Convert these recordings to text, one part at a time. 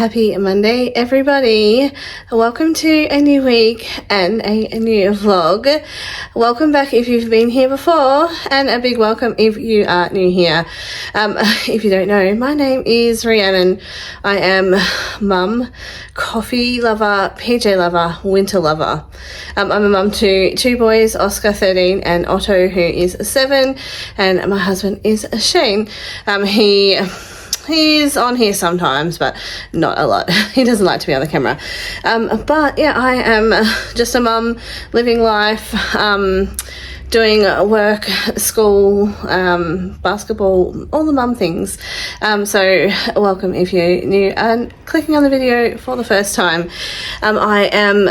Happy Monday, everybody. Welcome to a new week and a new vlog. Welcome back if you've been here before, and a big welcome if you are new here. If you don't know, my name is Rhiannon. I am mum, coffee lover, PJ lover, winter lover. I'm a mum to two boys, Oscar 13 and Otto, who is 7, and my husband is Shane. He's on here sometimes, but not a lot. He doesn't like to be on the camera. But yeah, I am just a mum, living life, doing work, school, basketball, all the mum things. So welcome if you're new and clicking on the video for the first time. I am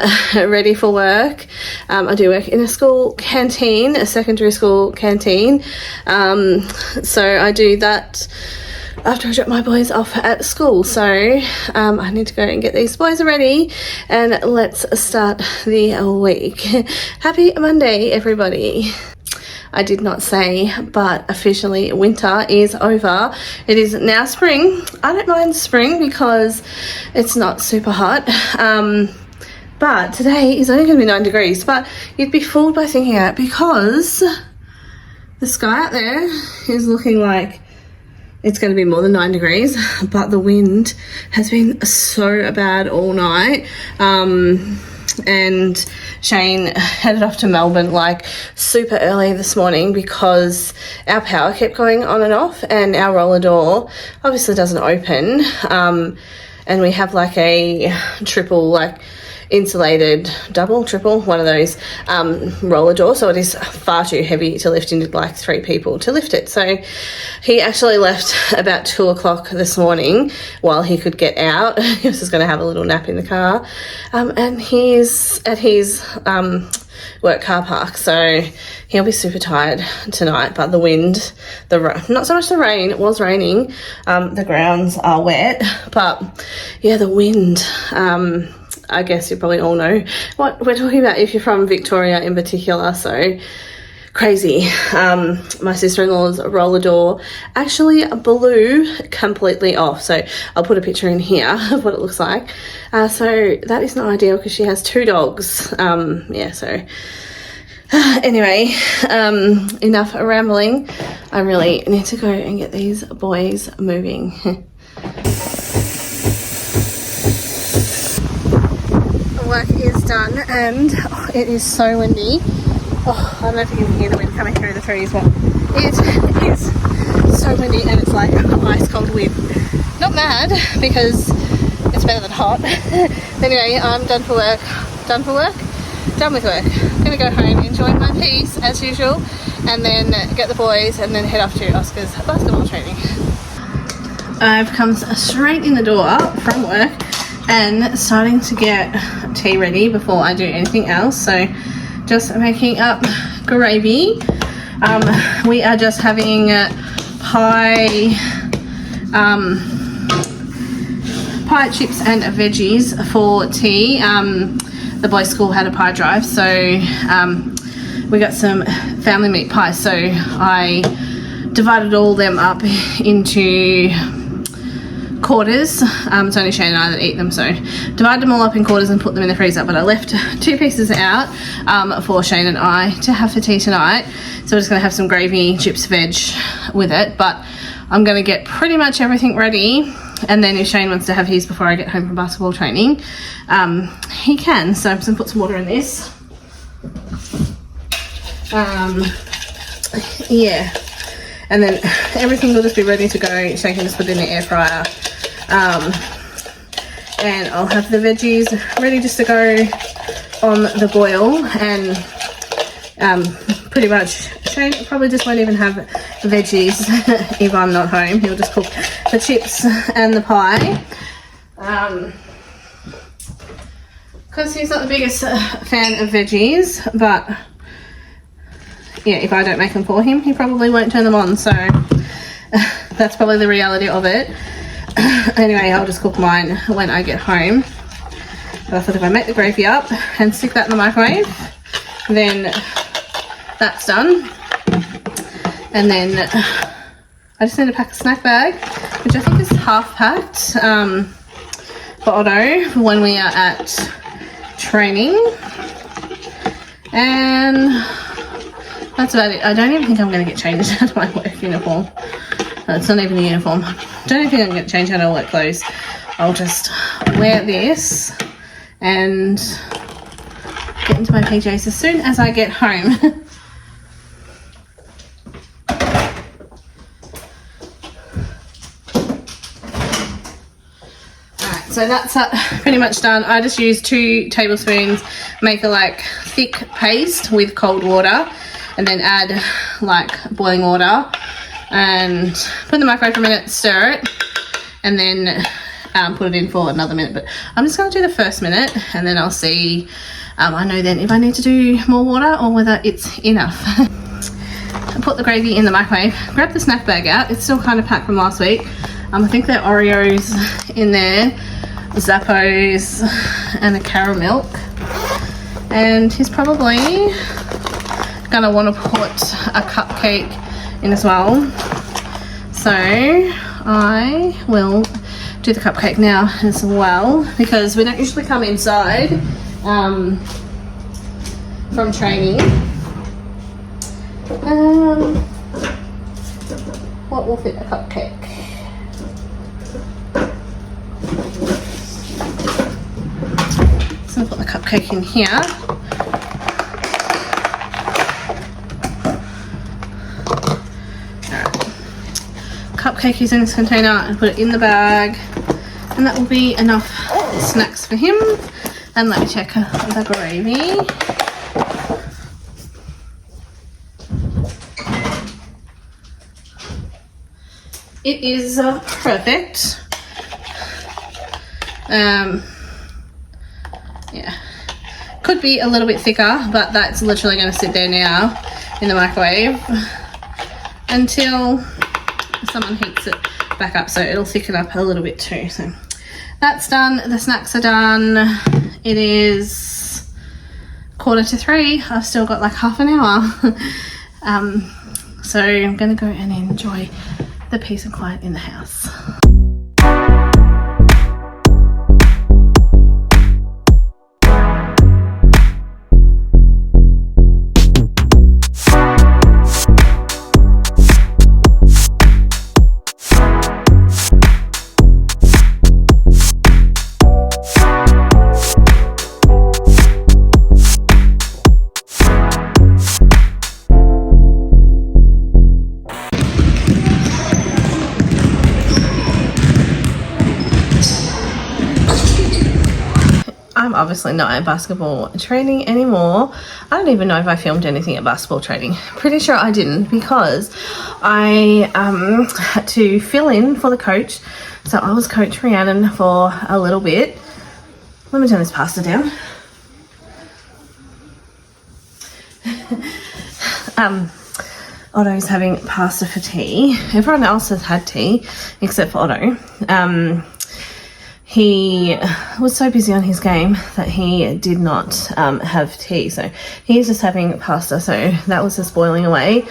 ready for work. I do work in a school canteen, a secondary school canteen. So I do that after I drop my boys off at school. So I need to go and get these boys ready, and let's start the week. Happy Monday, everybody. I did not say, but officially winter is over. It is now spring. I don't mind spring because it's not super hot. But today is only going to be 9 degrees, but you'd be fooled by thinking that because the sky out there is looking like it's going to be more than 9 degrees, but the wind has been so bad all night. And Shane headed off to Melbourne like super early this morning because our power kept going on and off, and our roller door obviously doesn't open. And we have like a triple, insulated triple, one of those roller doors, so it is far too heavy to lift. Into like 3 people to lift it. So he actually left about 2 o'clock this morning while he could get out. He was just going to have a little nap in the car, and he's at his work car park, so he'll be super tired tonight. But the wind, not so much the rain, it was raining, the grounds are wet, but yeah, the wind, I guess you probably all know what we're talking about if you're from Victoria in particular. So crazy. My sister-in-law's roller door actually blew completely off. So I'll put a picture in here of what it looks like. So that is not ideal because she has 2 dogs. Anyway, enough rambling. I really need to go and get these boys moving. Work is done, and it is so windy. I don't know if you can hear the wind coming through the trees, but it is so windy, and it's like ice cold wind. Not mad because it's better than hot. Anyway, I'm done for work. Done with work. I'm gonna go home, enjoy my peace as usual, and then get the boys and then head off to Oscar's basketball training. I've come straight in the door from work and starting to get tea ready before I do anything else. So just making up gravy. We are just having pie chips and veggies for tea. The boys' school had a pie drive, so we got some family meat pies. So I divided all them up into quarters. It's only Shane and I that eat them, so divided them all up in quarters and put them in the freezer. But I left 2 pieces out for Shane and I to have for tea tonight. So we're just going to have some gravy, chips, veg with it. But I'm going to get pretty much everything ready, and then if Shane wants to have his before I get home from basketball training, he can. So I'm just going to put some water in this. Yeah. And then everything will just be ready to go. Shane can just put it in the air fryer. And I'll have the veggies ready just to go on the boil, and pretty much Shane probably just won't even have veggies if I'm not home. He'll just cook the chips and the pie, because he's not the biggest fan of veggies, but yeah, if I don't make them for him, he probably won't turn them on. So that's probably the reality of it. Anyway, I'll just cook mine when I get home. But I thought if I make the gravy up and stick that in the microwave, then that's done. And then I just need to pack a snack bag, which I think is half packed. for Otto when we are at training. And that's about it. I don't even think I'm going to get changed out of my work uniform. No, it's not even a uniform. I don't even think I'm going to change out of work clothes. I'll just wear this and get into my PJs as soon as I get home. So that's pretty much done. I just use 2 tablespoons, make a like thick paste with cold water, and then add like boiling water and put in the microwave for a minute, stir it, and then put it in for another minute. But I'm just going to do the first minute, and then I'll see. I know then if I need to do more water or whether it's enough. I put the gravy in the microwave, grab the snack bag out. It's still kind of packed from last week. I think there are Oreos in there, Zappos, and a caramel milk. And he's probably gonna want to put a cupcake in as well. So I will do the cupcake now as well, because we don't usually come inside from training. What will fit a cupcake? So I'll put the cupcake in here. Alright. Cupcake is in this container and put it in the bag. And that will be enough snacks for him. And let me check the gravy. It is perfect. Yeah, could be a little bit thicker, but that's literally going to sit there now in the microwave until someone heats it back up, so it'll thicken up a little bit too. So that's done. The snacks are done. It is 2:45. I've still got like half an hour. So I'm going to go and enjoy the peace and quiet in the house. I'm obviously not at basketball training anymore. I don't even know if I filmed anything at basketball training. Pretty sure I didn't, because I had to fill in for the coach. So I was Coach Rhiannon for a little bit. Let me turn this pasta down. Otto's having pasta for tea. Everyone else has had tea except for Otto. He was so busy on his game that he did not have tea, so he's just having pasta, so that was just boiling away.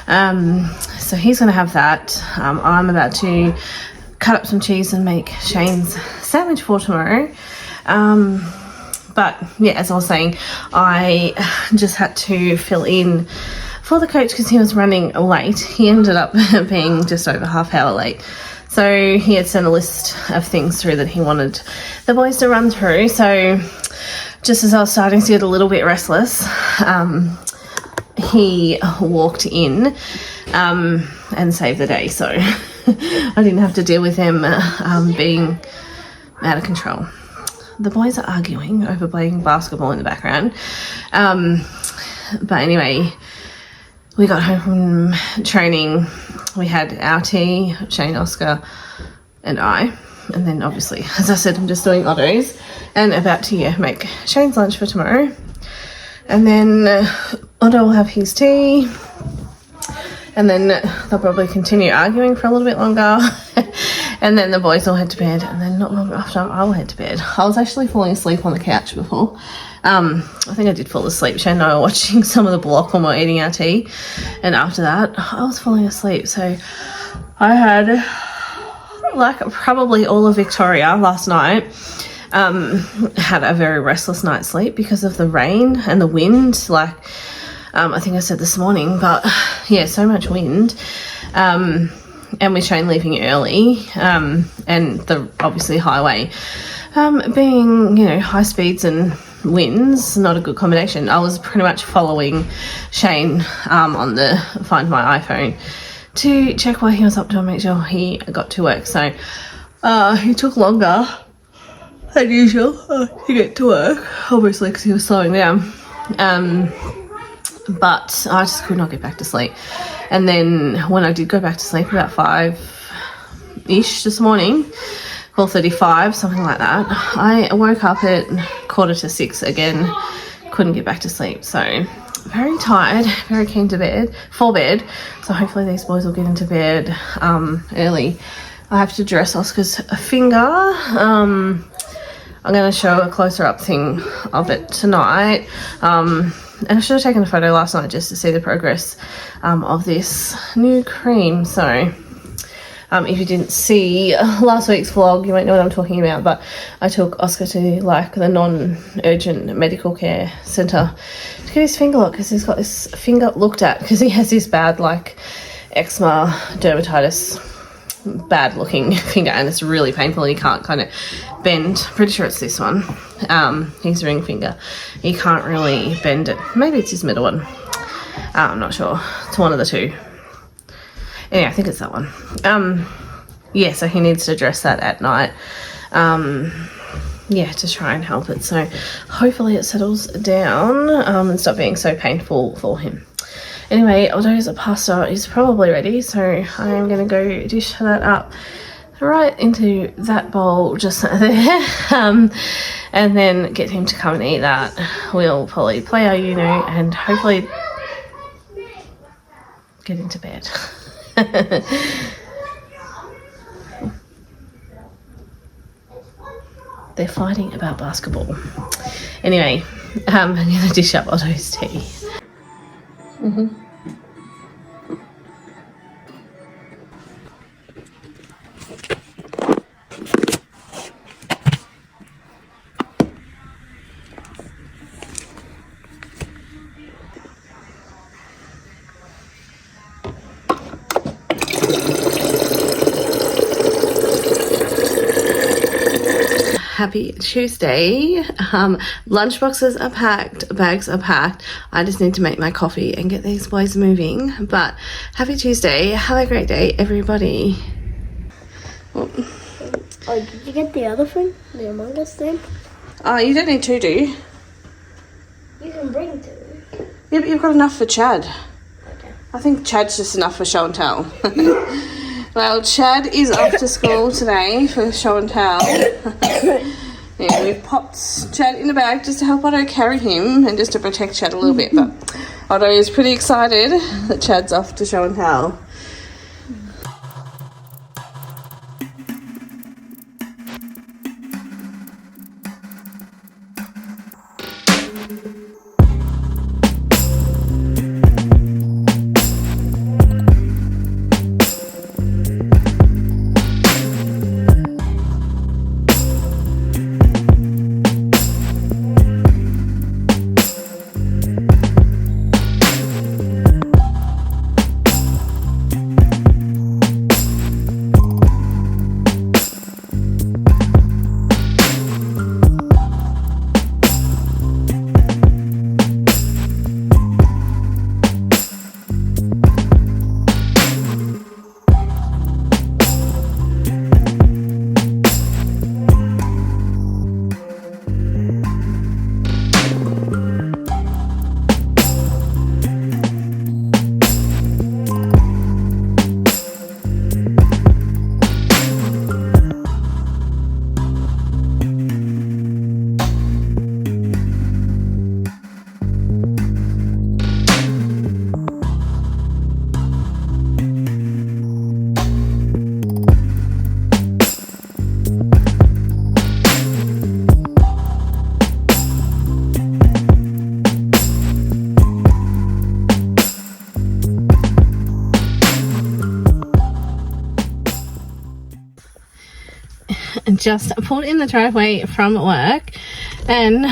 So he's going to have that. I'm about to cut up some cheese and make Shane's sandwich for tomorrow. But yeah, as I was saying, I just had to fill in for the coach because he was running late. He ended up being just over half hour late. So he had sent a list of things through that he wanted the boys to run through. So just as I was starting to get a little bit restless, he walked in and saved the day. So I didn't have to deal with him being out of control. The boys are arguing over playing basketball in the background. But anyway, we got home from training. We had our tea, Shane, Oscar, and I. And then obviously, as I said, I'm just doing Otto's and about to make Shane's lunch for tomorrow. And then Otto will have his tea. And then they'll probably continue arguing for a little bit longer. And then the boys will head to bed. And then not long after, I'll head to bed. I was actually falling asleep on the couch before. I think I did fall asleep. Shane and I were watching some of the block when we were eating our tea. And after that, I was falling asleep. So I had like probably all of Victoria last night, had a very restless night's sleep because of the rain and the wind. Like, I think I said this morning, but yeah, so much wind. And with Shane leaving early, and the obviously highway being, you know, high speeds and winds, not a good combination. I was pretty much following Shane on the Find My iPhone to check what he was up to and make sure he got to work. So he took longer than usual to get to work, obviously because he was slowing down. But I just could not get back to sleep. And then when I did go back to sleep about 5-ish this morning, 4:35, something like that, I woke up at 5:45 again, couldn't get back to sleep. So very tired, very keen for bed. So hopefully these boys will get into bed early. I have to dress Oscar's finger. I'm going to show a closer up thing of it tonight. And I should have taken a photo last night just to see the progress of this new cream. So if you didn't see last week's vlog, you won't know what I'm talking about, but I took Oscar to like the non-urgent medical care centre to get his finger looked, because he's got this finger looked at because he has this bad like eczema, dermatitis, bad looking finger, and it's really painful. He can't kind of bend. Pretty sure it's this one, his ring finger. He can't really bend it. Maybe it's his middle one. I'm not sure. It's one of the two. Anyway, I think it's that one. Yeah, so he needs to dress that at night. Yeah, to try and help it. So hopefully it settles down and stop being so painful for him. Anyway, Aldo's pasta is probably ready, so I am going to go dish that up right into that bowl just there, and then get him to come and eat that. We'll probably play our Uno and hopefully get into bed. They're fighting about basketball. Anyway, I'm going to dish up Aldo's tea. Happy Tuesday. Lunchboxes are packed, bags are packed. I just need to make my coffee and get these boys moving. But happy Tuesday. Have a great day, everybody. Oh, did you get the other thing? The Among Us thing? You don't need two, do you? You can bring two. Yeah, but you've got enough for Chad. Okay. I think Chad's just enough for show and tell. Well, Chad is off to school today for show and tell. Yeah, we've popped Chad in the bag just to help Otto carry him and just to protect Chad a little bit. But Otto is pretty excited that Chad's off to show and tell. just pulled in the driveway from work, and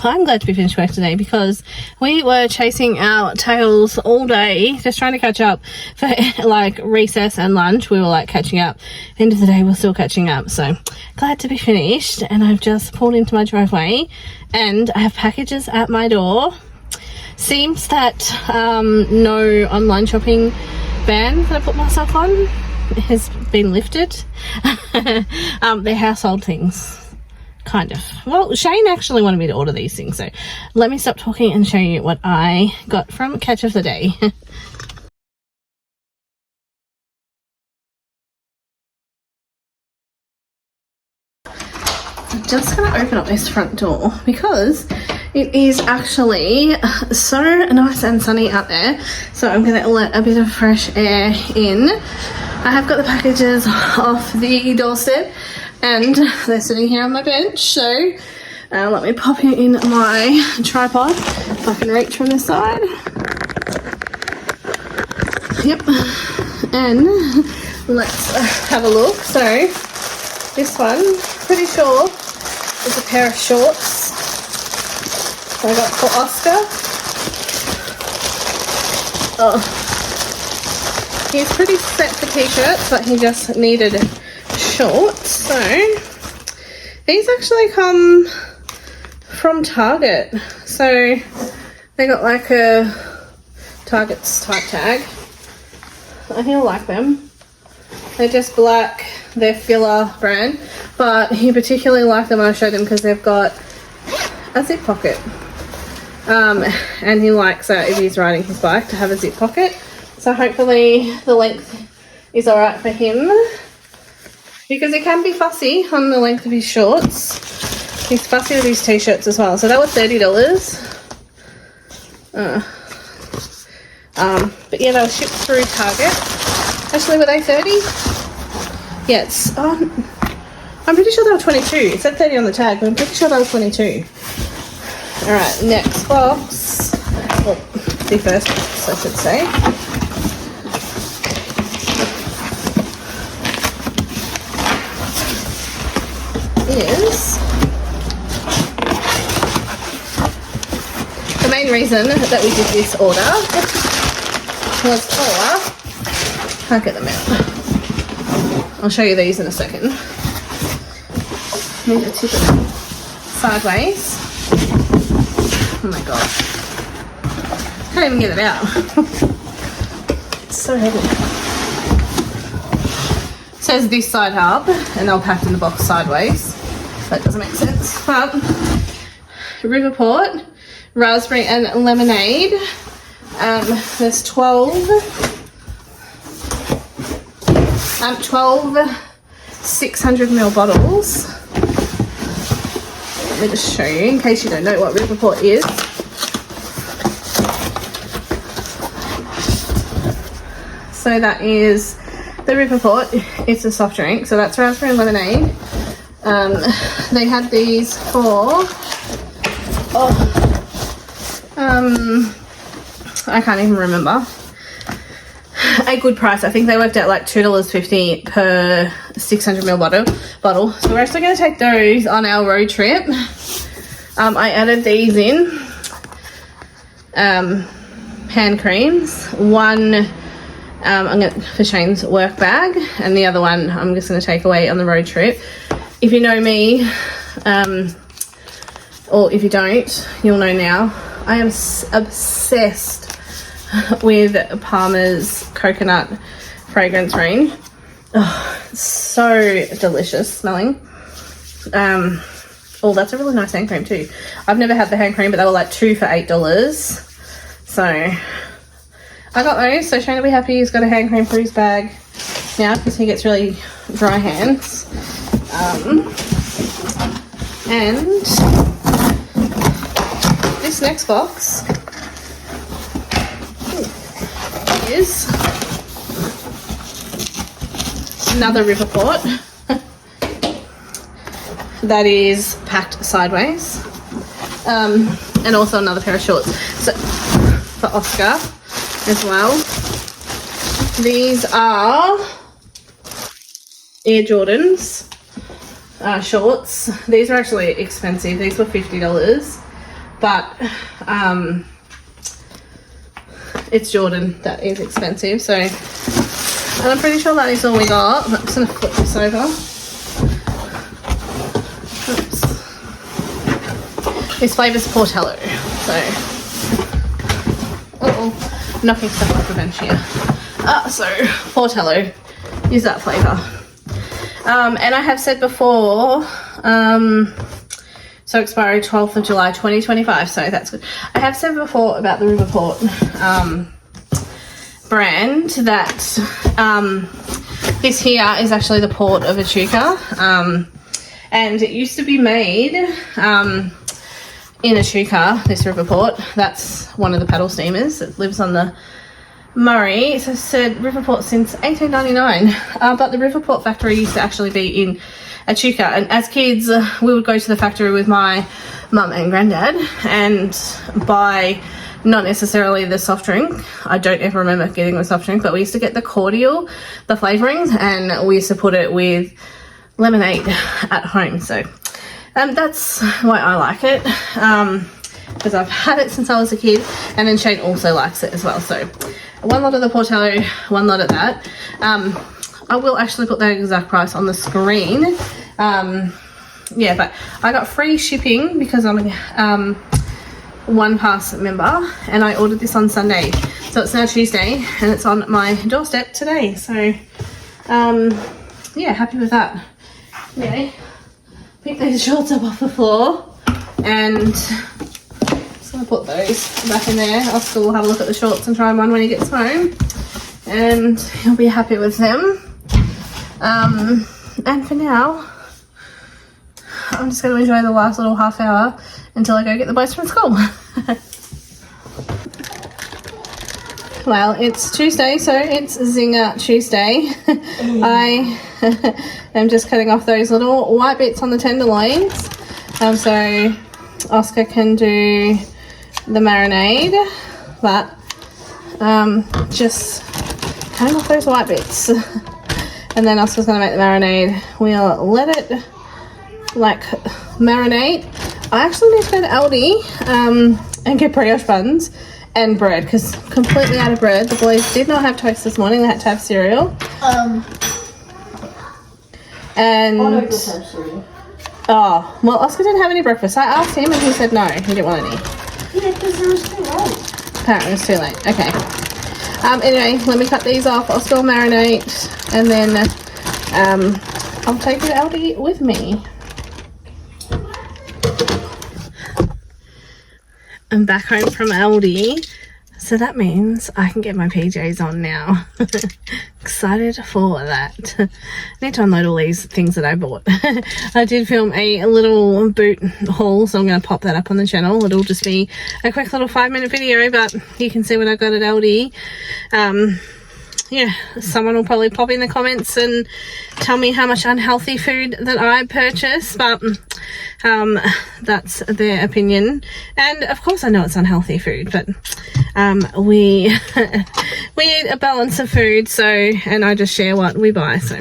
I'm glad to be finished work today because we were chasing our tails all day, just trying to catch up for like recess and lunch. We were like catching up. End of the day, we're still catching up. So glad to be finished, and I've just pulled into my driveway and I have packages at my door. Seems that no online shopping ban that I put myself on has been lifted. They're household things, kind of. Well, Shane actually wanted me to order these things, so let me stop talking and show you what I got from catch of the day. I'm just gonna open up this front door because it is actually so nice and sunny out there, so I'm gonna let a bit of fresh air in. I have got the packages off the doorstep and they're sitting here on my bench, so let me pop it in my tripod if I can reach from this side. Yep, and let's have a look. So this one, pretty sure, is a pair of shorts I got for Oscar. Oh. He's pretty set for t-shirts, but he just needed shorts. So these actually come from Target. So they got like a Target's type tag. He'll like them. They're just black. They're Filler brand, but he particularly liked them when I showed him because they've got a zip pocket. And he likes that if he's riding his bike to have a zip pocket. So hopefully the length is alright for him, because he can be fussy on the length of his shorts. He's fussy with his t-shirts as well. So that was $30. But yeah, they were shipped through Target. Actually, were they 30? Yeah, it's I'm pretty sure they were 22. It said 30 on the tag, but I'm pretty sure they were 22. Alright, next box. Well, the first box, I should say. Is the main reason that we did this order was for, can't get them out. I'll show you these in a second. Need to tip it sideways. Oh my god, can't even get it out. It's so heavy. It says this side up and they're packed in the box sideways. That doesn't make sense. But Riverport raspberry and lemonade. There's 12 600ml bottles. Let me just show you in case you don't know what Riverport is. So that is the Riverport. It's a soft drink, so that's raspberry and lemonade. They had these for I can't even remember, a good price. I think they worked out like $2.50 per 600ml bottle. So we're actually going to take those on our road trip. I added these in, hand creams. One I'm going for Shane's work bag, and the other one I'm just going to take away on the road trip. If you know me, or if you don't, you'll know now, I am obsessed with Palmer's coconut fragrance range. Oh, it's so delicious smelling. Oh, that's a really nice hand cream too. I've never had the hand cream, but they were like 2 for $8. So I got those, so Shane will be happy. He's got a hand cream for his bag now because he gets really dry hands. And this next box is another Riverport that is packed sideways, and also another pair of shorts, so for Oscar as well. These are Air Jordans. shorts. These are actually expensive. These were $50, but it's Jordan that is expensive. So, and I'm pretty sure that is all we got. I'm just gonna flip this over. Oops. This flavour's Portello. So, knocking stuff off the bench here. So Portello is that flavour. And I have said before, so expiry 12th of July 2025, so that's good. I have said before about the Riverport brand that this here is actually the port of Echuca, and it used to be made in Echuca, this Riverport. That's one of the paddle steamers that lives on the Murray. So it said Riverport since 1899, but the Riverport factory used to actually be in Echuca, and as kids we would go to the factory with my mum and granddad and buy not necessarily the soft drink. I don't ever remember getting the soft drink, but we used to get the cordial, the flavourings, and we used to put it with lemonade at home. So that's why I like it, because I've had it since I was a kid, and then Shane also likes it as well. So one lot of the Portello, one lot of that. I will actually put the exact price on the screen. Yeah, but I got free shipping because I'm a One Pass member, and I ordered this on Sunday. So it's now Tuesday, and it's on my doorstep today. So, yeah, happy with that. Anyway, pick these shorts up off the floor, and just gonna put those back in there. Oscar will have a look at the shorts and try them on when he gets home, and he'll be happy with them. And for now, I'm just going to enjoy the last little half hour until I go get the boys from school. Well, it's Tuesday, so it's Zinger Tuesday. I am just cutting off those little white bits on the tenderloins, so Oscar can do the marinade, but just cutting off those white bits. And then Oscar's going to make the marinade. We'll let it like marinate. I actually need to go to Aldi and get brioche buns and bread, because completely out of bread. The boys did not have toast this morning. They had to have cereal. And I don't just have cereal. oh, well, Oscar didn't have any breakfast. I asked him and he said no, he didn't want any. Yeah, because it was too late. Apparently it was too late. Okay. Anyway, let me cut these off. Oscar will marinate, and then I'll take the Aldi with me. I'm back home from Aldi, so that means I can get my PJs on now. Excited for that. I need to unload all these things that I bought. I did film a little boot haul, so I'm going to pop that up on the channel. It'll just be a quick little 5-minute video, but you can see what I got at Aldi. Yeah, someone will probably pop in the comments and tell me how much unhealthy food that I purchase, but that's their opinion. And of course I know it's unhealthy food, but we eat a balance of food, so, and I just share what we buy. So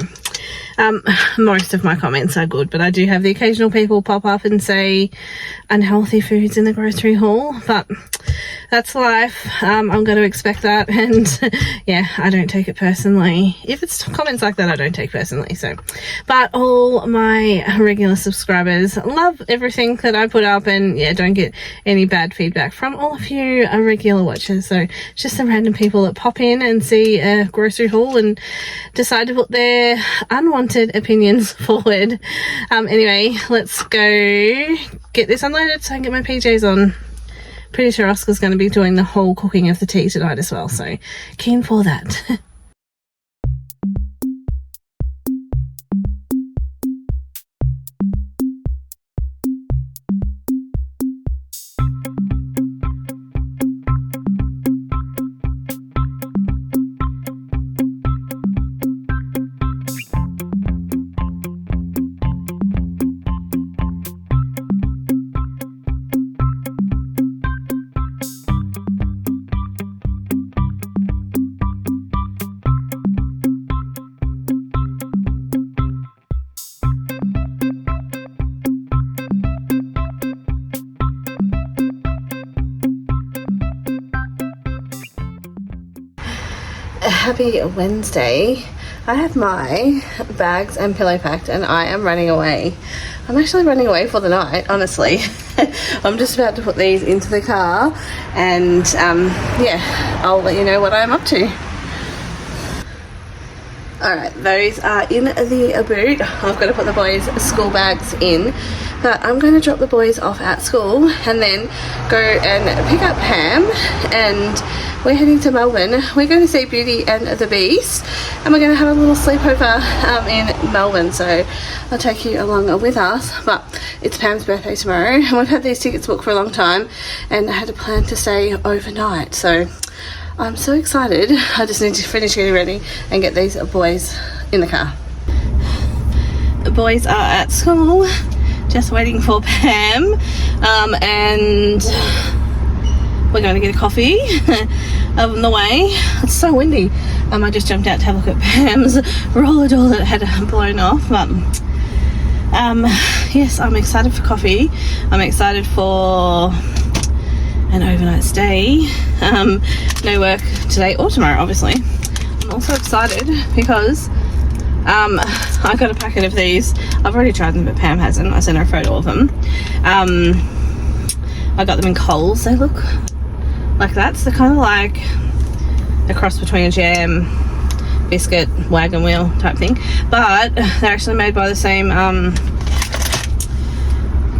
most of my comments are good, but I do have the occasional people pop up and say unhealthy foods in the grocery haul, but that's life. I'm going to expect that, and yeah, I don't take it personally. If it's comments like that, I don't take personally. So, but all my regular subscribers love everything that I put up, and yeah, don't get any bad feedback from all of you regular watchers. So just some random people that pop in and see a grocery haul and decide to put their unwanted opinions forward. Anyway, let's go get this unloaded so I can get my PJs on. Pretty sure Oscar's going to be doing the whole cooking of the tea tonight as well, so keen for that. happy Wednesday. I have my bags and pillow packed and I am running away. I'm actually running away for the night, honestly. I'm just about to put these into the car and yeah, I'll let you know what I'm up to. Alright, those are in the boot. I've got to put the boys' school bags in, but I'm going to drop the boys off at school and then go and pick up Pam, and we're heading to Melbourne. We're going to see Beauty and the Beast, and we're going to have a little sleepover in Melbourne, so I'll take you along with us. But it's Pam's birthday tomorrow and we've had these tickets booked for a long time and I had to plan to stay overnight, so I'm so excited. I just need to finish getting ready and get these boys in the car. The boys are at school, just waiting for Pam, and we're going to get a coffee on the way. It's so windy. I just jumped out to have a look at Pam's roller door that had blown off, but yes, I'm excited for coffee. I'm excited for an overnight stay. No work today or tomorrow, obviously. I'm also excited because I got a packet of these. I've already tried them, but Pam hasn't. I sent her a photo of them. I got them in Coles. They look like that. So they're kind of like a cross between a jam, biscuit, wagon wheel type thing, but they're actually made by the same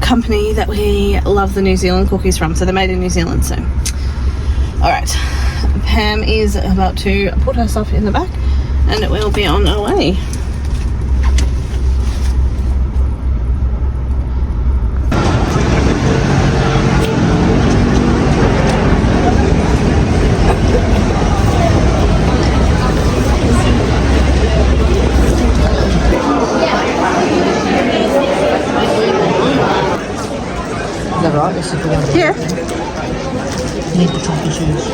company that we love the New Zealand cookies from, so they're made in New Zealand. So alright, Pam is about to put her stuff in the back and we'll be on our way. Is that right? This is the one. Yeah. You need the chocolate shoes.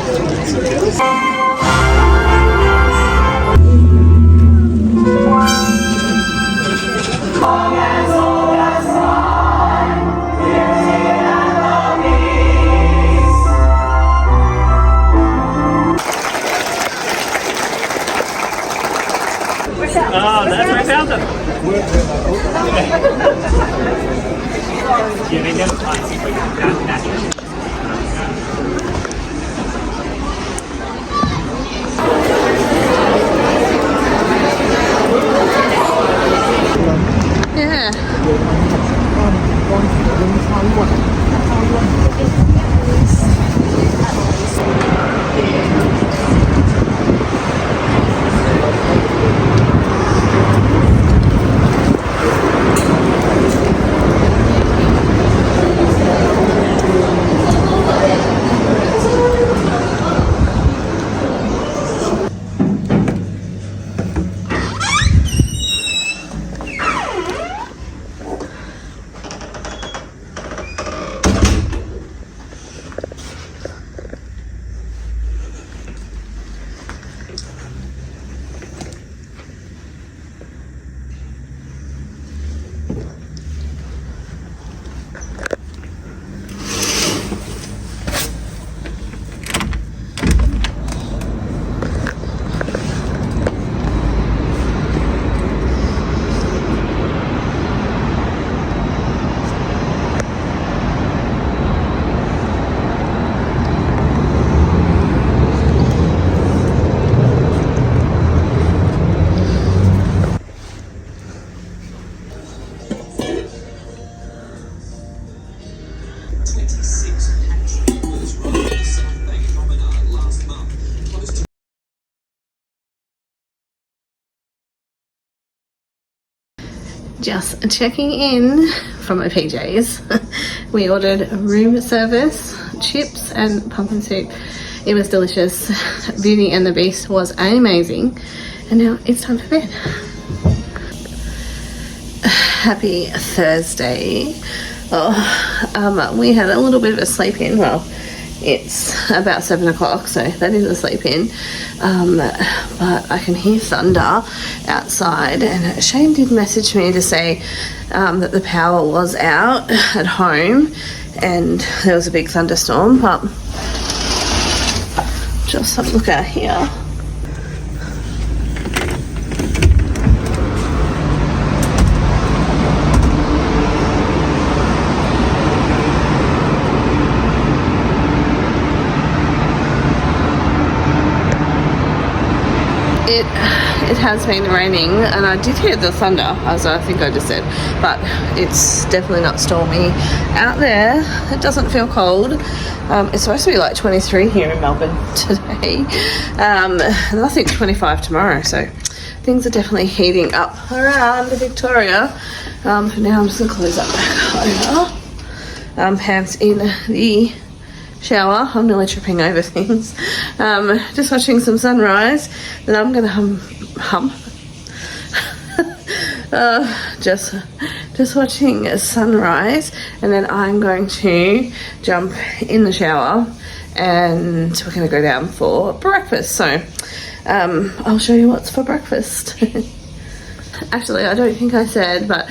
Oh, that's where I found them. Yeah, they never find see if we can find that. Yeah. Just checking in from my PJs. We ordered room service, chips and pumpkin soup. It was delicious. Beauty and the Beast was amazing. And now it's time for bed. Happy Thursday. We had a little bit of a sleep in. Well, it's about 7 o'clock, so that is a sleep in. But I can hear thunder outside, and Shane did message me to say that the power was out at home and there was a big thunderstorm. But just have a look out here. it has been raining, and I did hear the thunder, as I think I just said, but it's definitely not stormy out there. It doesn't feel cold. It's supposed to be like 23 here in Melbourne today, and I think 25 tomorrow, so things are definitely heating up around Victoria. Now I'm just going to close that back over. Pam's in the shower. I'm nearly tripping over things. Just watching some sunrise. Then I'm gonna hum. Just watching a sunrise, and then I'm going to jump in the shower, and we're gonna go down for breakfast. So I'll show you what's for breakfast. Actually, I don't think I said, but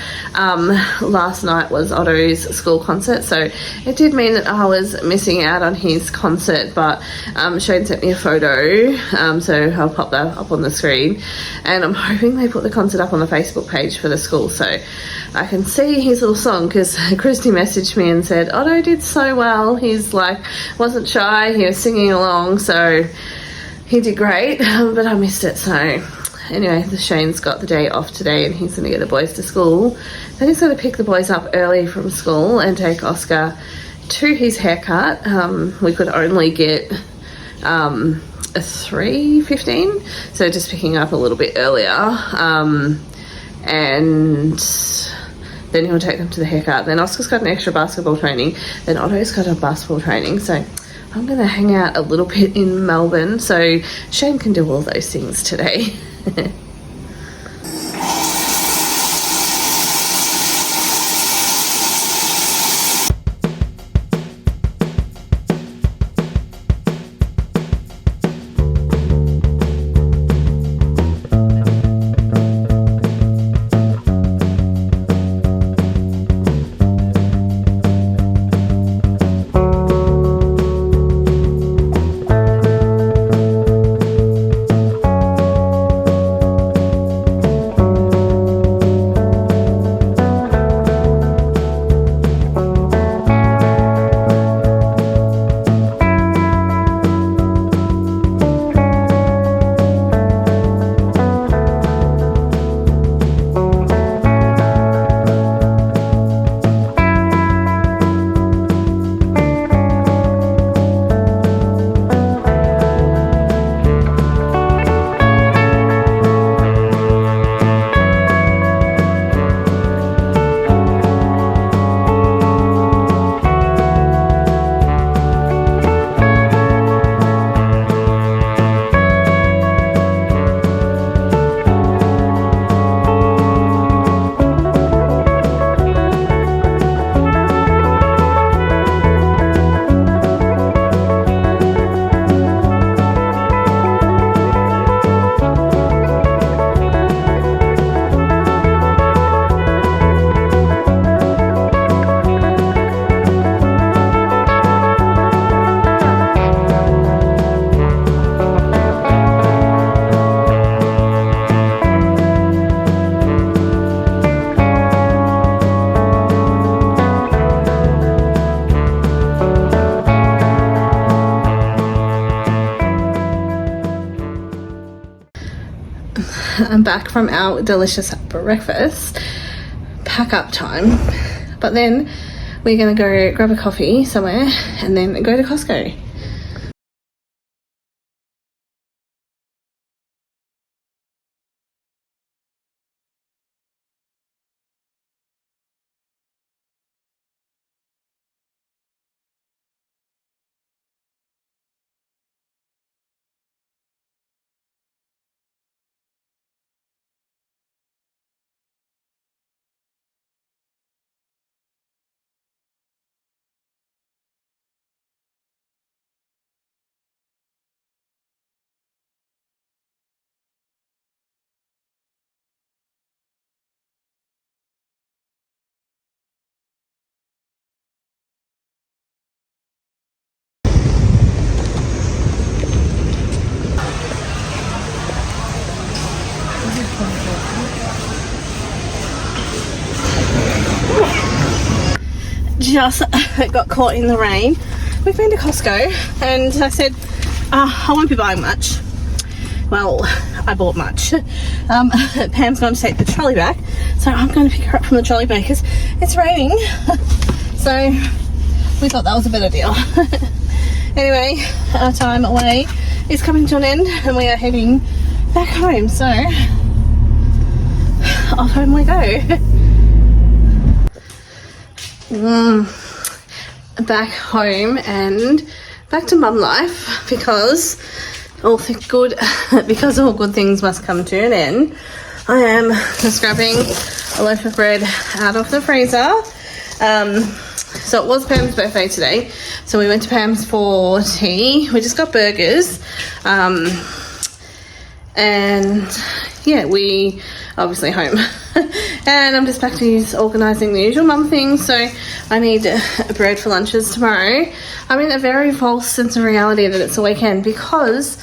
last night was Otto's school concert, so it did mean that I was missing out on his concert, but Shane sent me a photo, so I'll pop that up on the screen, and I'm hoping they put the concert up on the Facebook page for the school so I can see his little song, because Christy messaged me and said Otto did so well. He's like, wasn't shy, he was singing along, so he did great, but I missed it. So anyway, the Shane's got the day off today, and he's going to get the boys to school. Then he's going to pick the boys up early from school and take Oscar to his haircut. We could only get a 3:15, so just picking up a little bit earlier. And then he'll take them to the haircut. Then Oscar's got an extra basketball training. Then Otto's got a basketball training. So I'm going to hang out a little bit in Melbourne so Shane can do all those things today. I'm back from our delicious breakfast, pack up time, but then we're gonna go grab a coffee somewhere and then go to Costco. Just got caught in the rain. We've been to Costco and I said I won't be buying much. Well, I bought much. Pam's going to take the trolley back, so I'm going to pick her up from the trolley back because it's raining. So we thought that was a better deal. Anyway, our time away is coming to an end and we are heading back home, so off home we go. Back home and back to mum life because all good things must come to an end. I am just grabbing a loaf of bread out of the freezer. So it was Pam's birthday today, so we went to Pam's for tea. We just got burgers, and yeah, we obviously home. And I'm just back to organising the usual mum things. So I need bread for lunches tomorrow. I'm in a very false sense of reality that it's a weekend because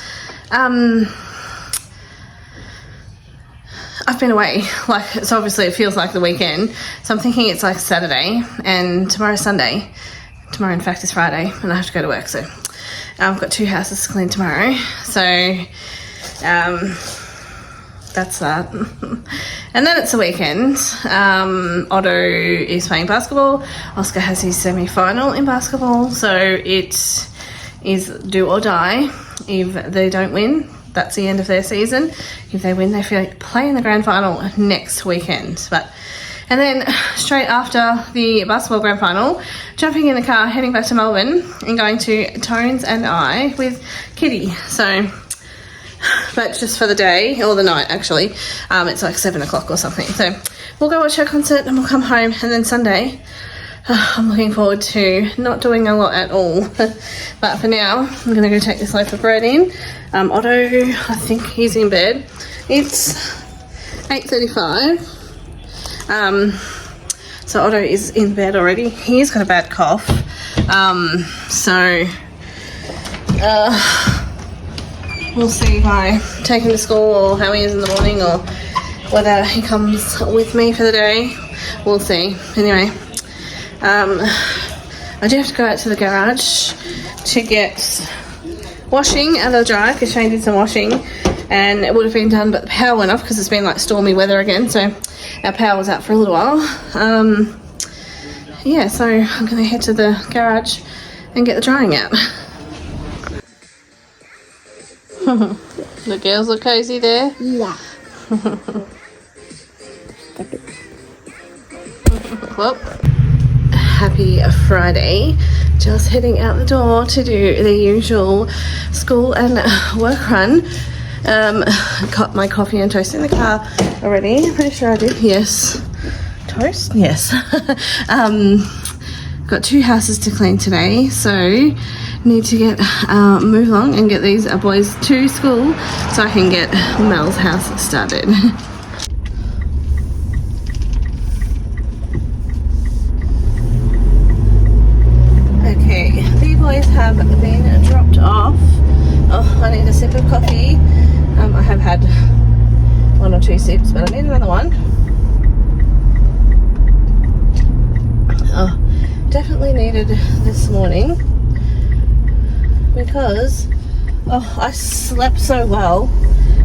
I've been away, like, so obviously it feels like the weekend, so I'm thinking it's like Saturday and tomorrow's Sunday. Tomorrow in fact is Friday and I have to go to work, so I've got 2 houses to clean tomorrow, so that's that. And then it's the weekend. Otto is playing basketball. Oscar has his semi-final in basketball, so it is do or die. If they don't win, that's the end of their season. If they win, they play in the grand final next weekend. And then straight after the basketball grand final, jumping in the car, heading back to Melbourne and going to Tones and I with Kitty. So, but just for the day, or the night actually, it's like 7 o'clock or something. So we'll go watch her concert and we'll come home, and then Sunday, I'm looking forward to not doing a lot at all. But for now, I'm going to go take this loaf of bread in. Otto, I think he's in bed. It's 8:35. So Otto is in bed already. He's got a bad cough. We'll see if I take him to school or how he is in the morning, or whether he comes with me for the day. We'll see. Anyway, I do have to go out to the garage to get washing out of the dryer because Shane did some washing and it would have been done, but the power went off because it's been like stormy weather again, so our power was out for a little while. Yeah, so I'm going to head to the garage and get the drying out. The girls look cozy there. Yeah. Well, happy Friday. Just heading out the door to do the usual school and work run. Got my coffee and toast in the car already. Pretty sure I did. Yes. Toast? Yes. Got 2 houses to clean today, so need to get move along and get these boys to school so I can get Mel's house started. Okay, the boys have been dropped off. Oh, I need a sip of coffee. I have had 1 or 2 sips, but I need another one. Oh, definitely needed this morning because I slept so well,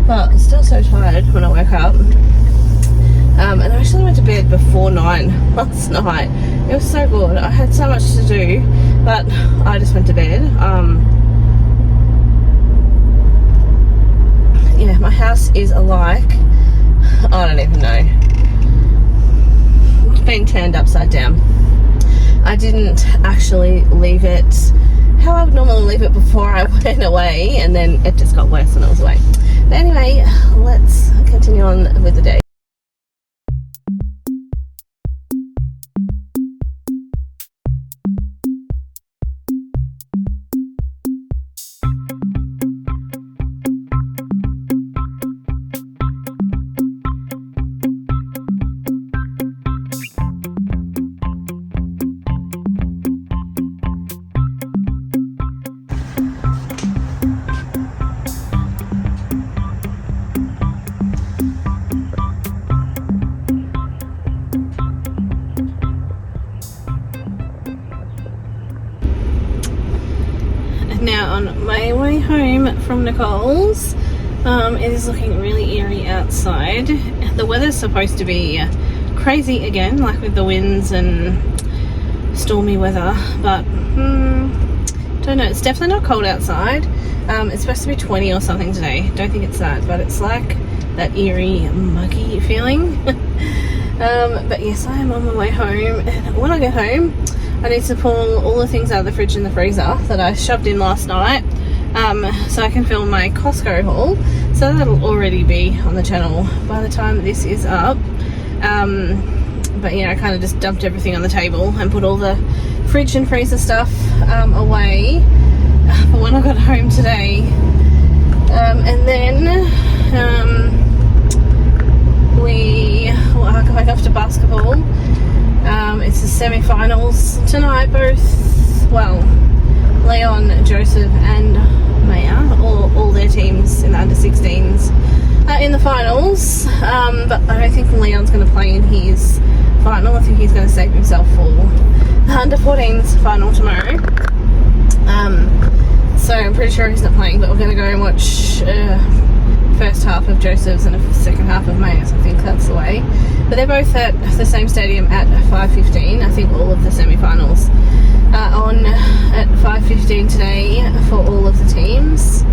but still so tired when I woke up. And I actually went to bed before 9 last night. It was so good. I had so much to do, but I just went to bed. Yeah, my house is like, I don't even know. It's been turned upside down. I didn't actually leave it how I would normally leave it before I went away, and then it just got worse when I was away. But anyway, let's continue on with the day. Now on my way home from Nicole's, It is looking really eerie outside. The weather's supposed to be crazy again, like with the winds and stormy weather, but don't know. It's definitely not cold outside. It's supposed to be 20 or something today. Don't think it's that, but it's like that eerie, muggy feeling. But yes, I am on my way home, and when I get home I need to pull all the things out of the fridge and the freezer that I shoved in last night, so I can film my Costco haul. So that'll already be on the channel by the time this is up. But yeah, I kind of just dumped everything on the table and put all the fridge and freezer stuff away for when I got home today. And then I'm going off to basketball. It's the semi-finals tonight. Both, well, Leon, Joseph and Maya, all their teams in the under 16s are in the finals, but I don't think Leon's going to play in his final. I think he's going to save himself for the under 14s final tomorrow. So I'm pretty sure he's not playing, but we're going to go and watch first half of Joseph's and the second half of Maya's. I think that's the way. But they're both at the same stadium at 5:15. I think all of the semi-finals are on at 5:15 today for all of the teams.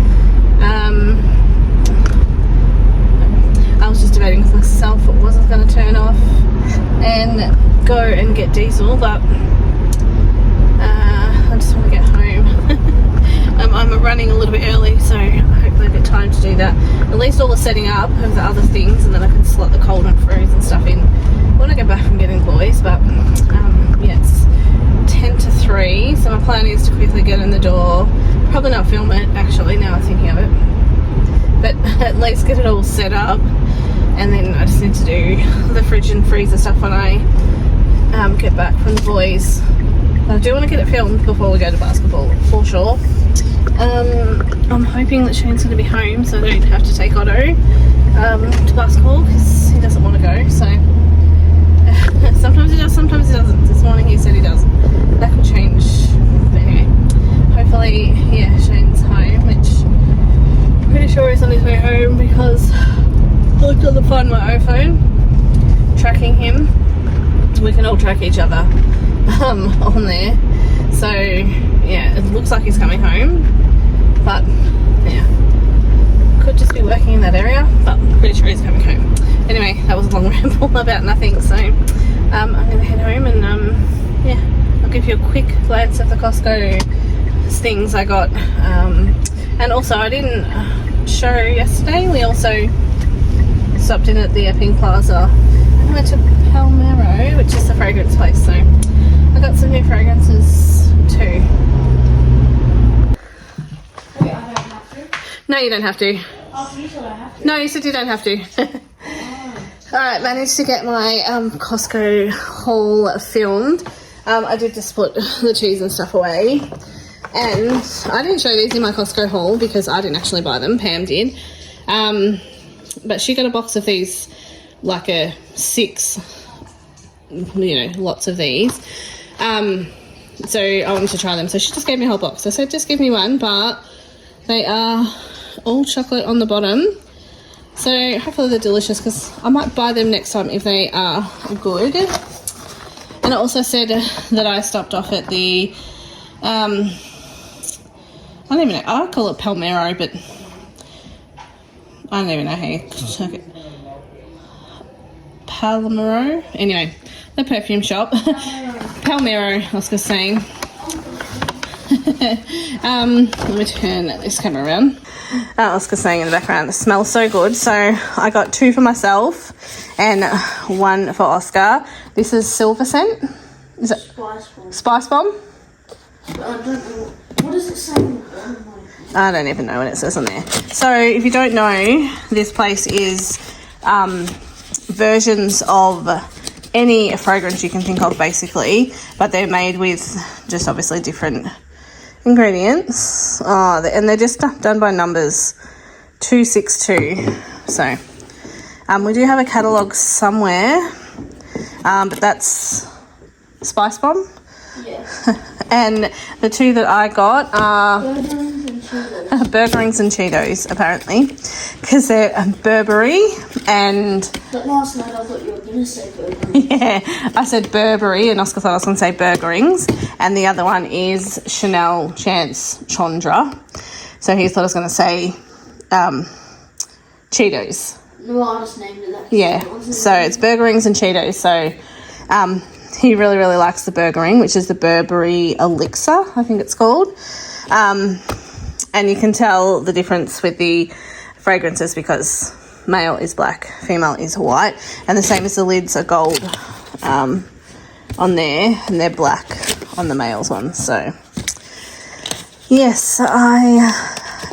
I was just debating with myself what wasn't going to turn off and go and get diesel, but I just want to get home. I'm running a little bit early, so hopefully I get time to do that. At least all the setting up of the other things, and then I can slot the cold and froze and stuff in when I get back from getting boys. But yeah, it's 10 to 3, so my plan is to quickly get in the door. Probably not film it, actually, now I'm thinking of it. But at least get it all set up, and then I just need to do the fridge and freezer stuff when I get back from the boys. I do want to get it filmed before we go to basketball, for sure. I'm hoping that Shane's going to be home, so I don't have to take Otto to basketball, because he doesn't want to go. So sometimes he does, sometimes he doesn't. This morning he said he does. That could change. But anyway, hopefully, yeah, Shane's home, which I'm pretty sure he's on his way home, because I looked on the Find My iPhone, tracking him. We can all track each other on there. So yeah, it looks like he's coming home, but yeah, could just be working in that area, but I'm pretty sure he's coming home. Anyway, that was a long ramble about nothing, so I'm gonna head home, and yeah, I'll give you a quick glance at the Costco things I got. And also, I didn't show yesterday, we also stopped in at the Epping Plaza and went to Palmero, which is the fragrance place. So I got some new fragrances too. Okay, I don't have to. No, you don't have to. Oh, you said I have to. No, you said you don't have to. Alright, managed to get my Costco haul filmed. I did just put the cheese and stuff away. And I didn't show these in my Costco haul because I didn't actually buy them. Pam did. But she got a box of these, like a 6, lots of these. So I wanted to try them. So she just gave me a whole box. I said, just give me one, but they are all chocolate on the bottom. So hopefully they're delicious, because I might buy them next time if they are good. And I also said that I stopped off at the, I don't even know, I call it Palmero, but I don't even know how you check it. Palmero? Anyway, the perfume shop. Palmero, I was just saying. Let me turn this camera around. I was just saying in the background, it smells so good. So I got 2 for myself and 1 for Oscar. This is Silver Scent. Is it Spice Bomb. Spice Bomb? I don't know. What does it say on the bottom? I don't even know what it says on there. So if you don't know, this place is versions of any fragrance you can think of, basically, but they're made with just obviously different ingredients. And they're just done by numbers, 262. So we do have a catalogue somewhere, but that's Spice Bomb. Yeah. And the two that I got are Burger Rings and Cheetos, apparently, because they're Burberry and... But last night I thought you were going to say Burger Rings. Yeah, I said Burberry and Oscar thought I was going to say Burger Rings. And the other one is Chanel Chance Chandra. So he thought I was going to say Cheetos. No, I just named it that. Yeah, so it's Burger Rings and Cheetos. So he really, really likes the Burger Ring, which is the Burberry Elixir, I think it's called. And you can tell the difference with the fragrances because male is black, female is white. And the same as the lids are gold on there, and they're black on the male's one. So, yes, I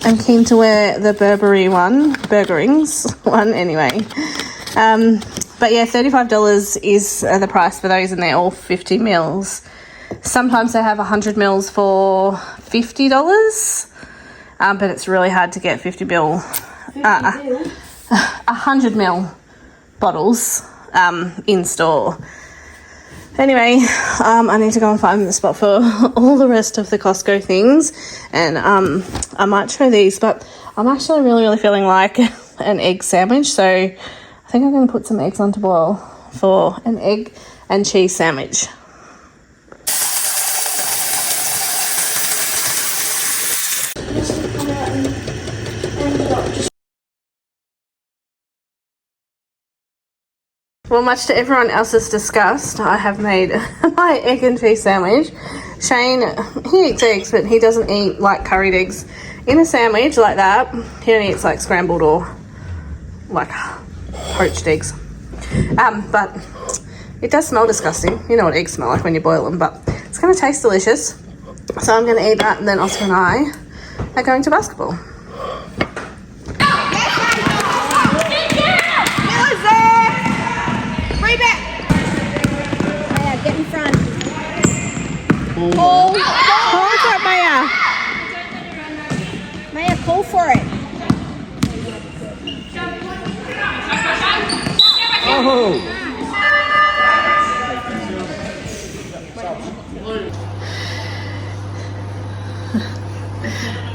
am keen to wear the Burberry one, Burger Rings one anyway. But yeah, $35 is the price for those, and they're all 50 mils. Sometimes they have 100 mils for $50, but it's really hard to get 100 mil bottles in store. Anyway, I need to go and find the spot for all the rest of the Costco things, and I might try these, but I'm actually really, really feeling like an egg sandwich, so I think I'm going to put some eggs on to boil for an egg and cheese sandwich. Well, much to everyone else's disgust, I have made my egg and cheese sandwich. Shane, he eats eggs, but he doesn't eat like curried eggs in a sandwich like that. He only eats like scrambled or like poached eggs. But it does smell disgusting. You know what eggs smell like when you boil them, but it's going to taste delicious. So I'm going to eat that, and then Oscar and I are going to basketball. Get in front. Call for it, Maya. Maya, call for it. Oh!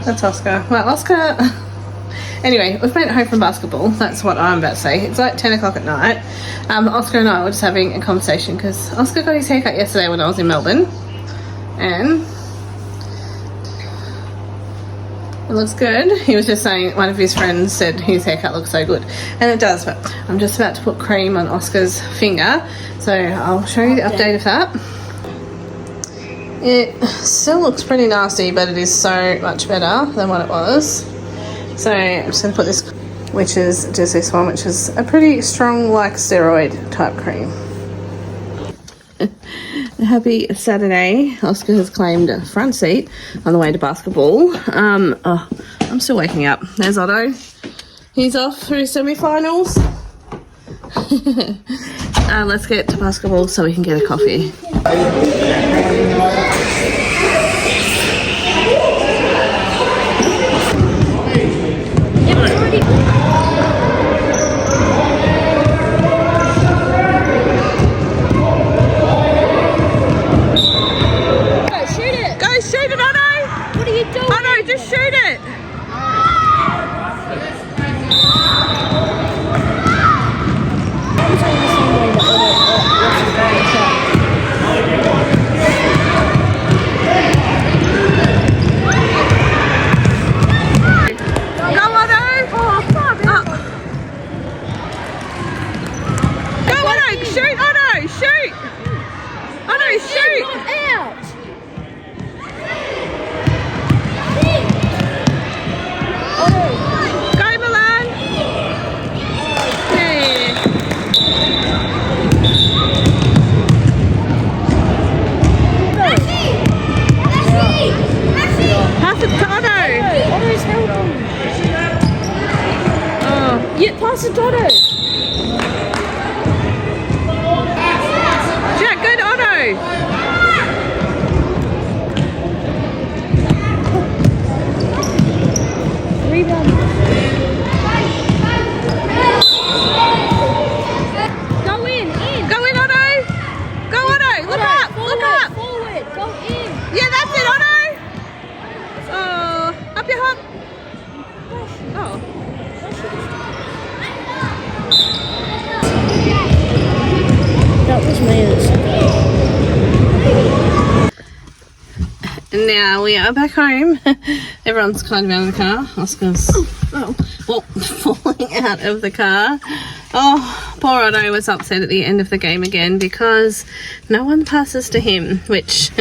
That's Oscar. Well, Oscar... Anyway, we've made it home from basketball. That's what I'm about to say. It's like 10 o'clock at night. Oscar and I were just having a conversation because Oscar got his haircut yesterday when I was in Melbourne. And it looks good. He was just saying, one of his friends said his haircut looks so good. And it does, but I'm just about to put cream on Oscar's finger. So I'll show you the update of that. It still looks pretty nasty, but it is so much better than what it was. So I'm just going to put this, which is just this one, which is a pretty strong, like steroid type cream. Happy Saturday. Oscar has claimed a front seat on the way to basketball. I'm still waking up. There's Otto. He's off through semifinals. Let's get to basketball so we can get a coffee. Pass it to Otto. Jack, good Otto. Rebound. Go in. Go in, Otto. Go, Otto. Look up. Look up. Forward. Go in. Yeah, now we are back home. Everyone's kind of out of the car. Oscar's falling out of the car. Oh, poor Otto was upset at the end of the game again because no one passes to him, which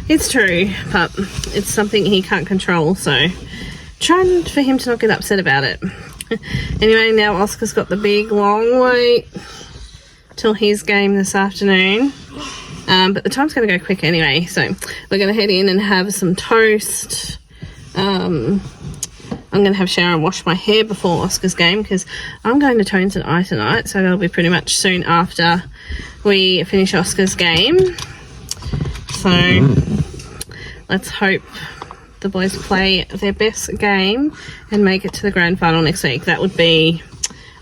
it's true, but it's something he can't control, so trying for him to not get upset about it. Anyway, now Oscar's got the big long wait till his game this afternoon. But the time's going to go quick anyway, so we're going to head in and have some toast. I'm going to have Sharon wash my hair before Oscar's game because I'm going to Tones and I tonight, so that'll be pretty much soon after we finish Oscar's game. So let's hope the boys play their best game and make it to the grand final next week. That would be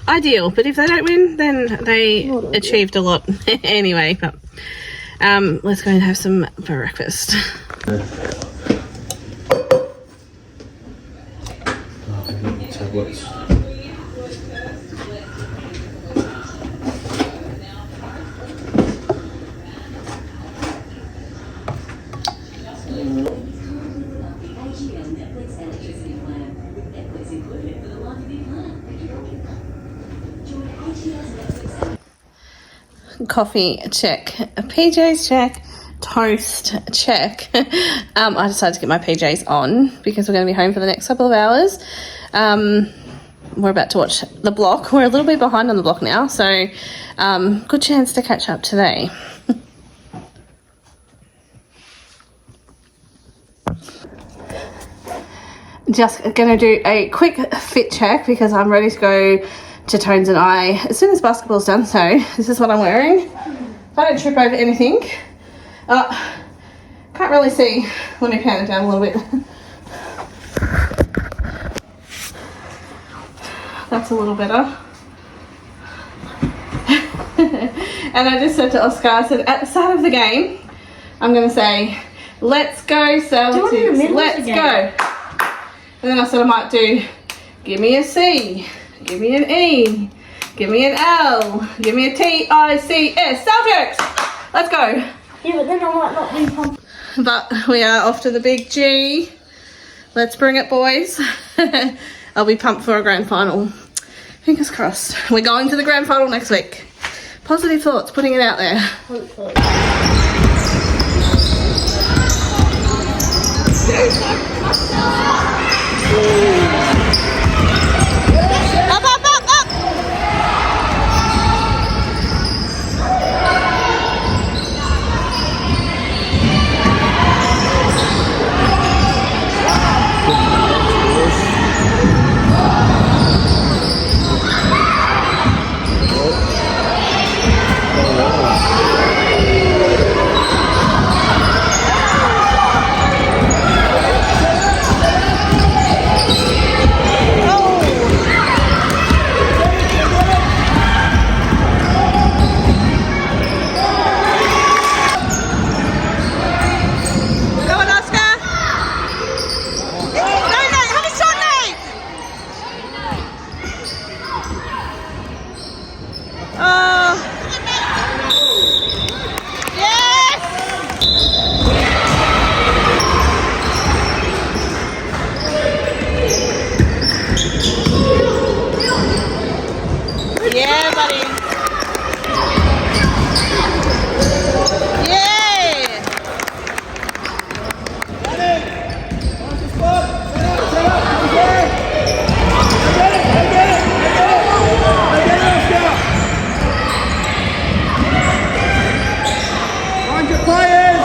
ideal, but if they don't win, then they achieved a lot anyway. But let's go and have some breakfast. Tablets. Coffee check, PJs check, toast check. I decided to get my PJs on because we're going to be home for the next couple of hours. We're about to watch The Block. We're a little bit behind on The Block now, so good chance to catch up today. Just going to do a quick fit check because I'm ready to go to Tones and I as soon as basketball's done. So this is what I'm wearing. If I don't trip over anything, can't really see. Let me pan it down a little bit. That's a little better. And I just said to Oscar, I said at the start of the game, I'm going to say, let's go Celtics, let's go. And then I said I might do, give me a C, give me an E, give me an L, give me a T-I-C-S, Celtics! Let's go. Yeah, but then I might not be pumped. But we are off to the big G. Let's bring it, boys. I'll be pumped for a grand final. Fingers crossed. We're going to the grand final next week. Positive thoughts, putting it out there. Hopefully. Up, up, up, up! Yeah, buddy. Yeah. Find your players!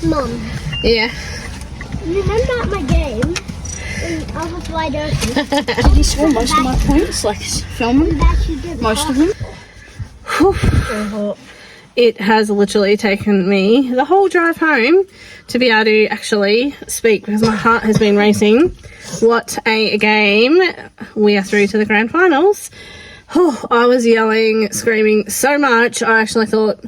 Mum, Yeah. remember at my game when I was wide open? Did you score most of my points? Like filming? That you did Most of them? It has literally taken me the whole drive home to be able to actually speak because my heart has been racing. What a game. We are through to the grand finals. I was yelling, screaming so much. I actually thought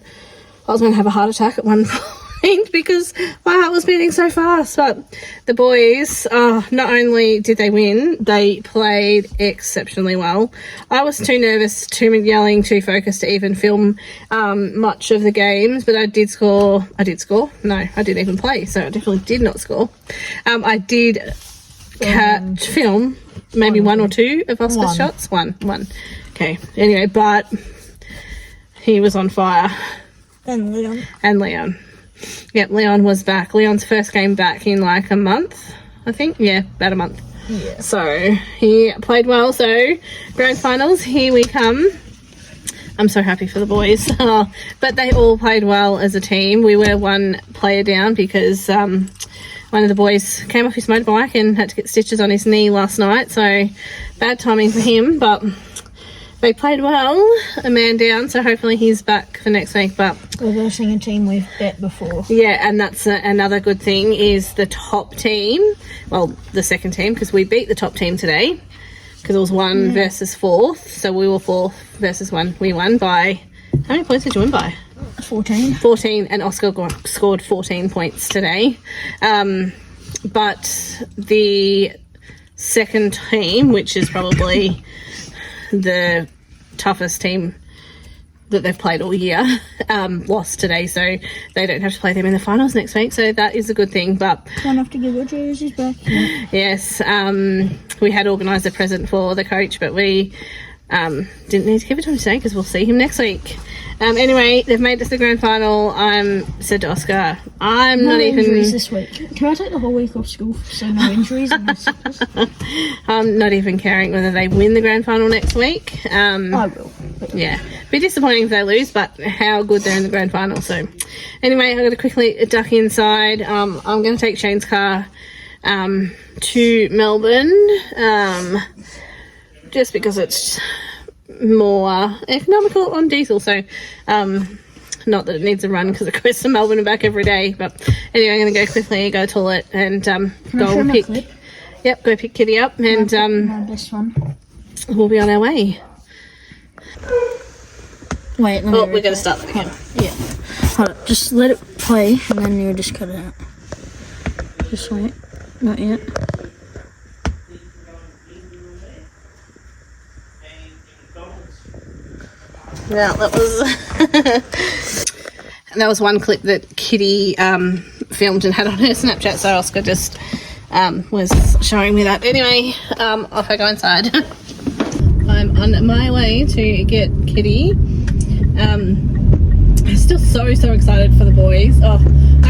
I was going to have a heart attack at one point because my heart was beating so fast. But the boys, not only did they win, they played exceptionally well. I was too nervous, too yelling, too focused to even film much of the games, but I did score. No, I didn't even play, so I definitely did not score. I did film maybe one or two of Oscar's shots. One. Okay, anyway, but he was on fire. And Leon. Yep, Leon was back. Leon's first game back in like a month, I think. Yeah, about a month. Yeah. So he played well. So grand finals, here we come. I'm so happy for the boys. But they all played well as a team. We were one player down because one of the boys came off his motorbike and had to get stitches on his knee last night. So bad timing for him, but they played well. A man down, so hopefully he's back for next week. But We're versing a team we've bet before. yeah, and that's another good thing is the top team, well, the second team, because we beat the top team today because it was 1 versus 4th. So we were 4th versus 1. We won by, how many points did you win by? 14. 14, and Oscar scored 14 points today. But the second team, which is probably the toughest team that they've played all year, lost today, so they don't have to play them in the finals next week, so that is a good thing. But Don't have to give our jerseys back. yes, we had organised a present for the coach, but we didn't need to give it to him today because we'll see him next week. Anyway, they've made it to the grand final. Said to Oscar, I'm No not even injuries this week. Can I take the whole week off school so no injuries and no sickness? I'm not even caring whether they win the grand final next week. I will. Yeah, be disappointing if they lose, but how good they're in the grand final. So anyway, I've got to quickly duck inside. I'm going to take Shane's car to Melbourne just because it's more economical on diesel. So not that it needs a run because it goes to Melbourne and back every day, but anyway, I'm going to go quickly, go to the toilet and go and pick go pick Kitty up, and My best one. we'll be on our way. Wait, let me We're going to start that again. Yeah. Hold on, just let it play and then you just cut it out. Just wait. Not yet. Yeah, that was one clip that Kitty filmed and had on her Snapchat, so Oscar just was showing me that. Anyway, off I go inside. I'm on my way to get Kitty. I'm still so excited for the boys. I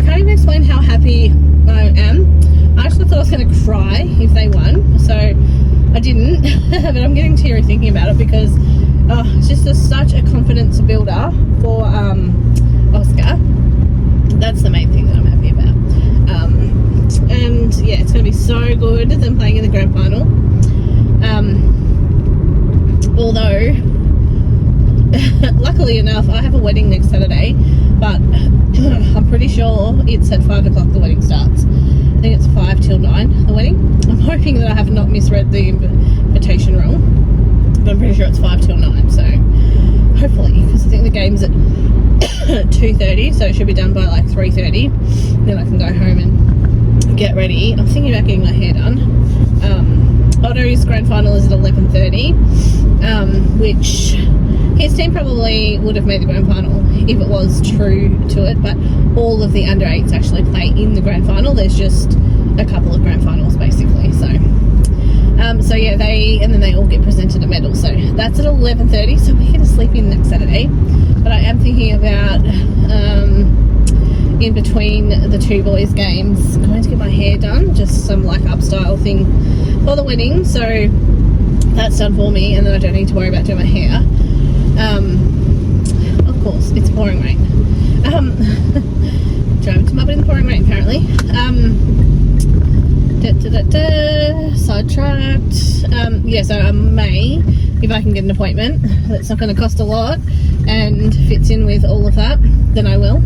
can't even explain how happy I am. I actually thought I was going to cry if they won, so I didn't, but I'm getting teary thinking about it because it's just such a confidence builder for Oscar. That's the main thing that I'm happy about. And yeah, it's going to be so good them playing in the grand final. Although, luckily enough, I have a wedding next Saturday, but I'm pretty sure it's at 5 o'clock the wedding starts. I think it's 5 till 9, the wedding. I'm hoping that I have not misread the invitation wrong, but I'm pretty sure it's 5 till 9, so hopefully, because I think the game's at 2:30, so it should be done by like 3:30. Then I can go home and get ready. I'm thinking about getting my hair done. Otto's grand final is at 11:30, which his team probably would have made the grand final if it was true to it, but all of the under 8s actually play in the grand final. There's just a couple of grand finals basically, so yeah, they all get presented a medal, so that's at 11:30, so we're going to sleep in next Saturday. But I am thinking about in between the two boys' games going to get my hair done, just some like upstyle thing for the wedding, so that's done for me, and then I don't need to worry about doing my hair. Of course, it's pouring rain. driving to Melbourne in the pouring rain apparently. Sidetracked. Yeah, so I may, if I can get an appointment that's not going to cost a lot and fits in with all of that, then I will.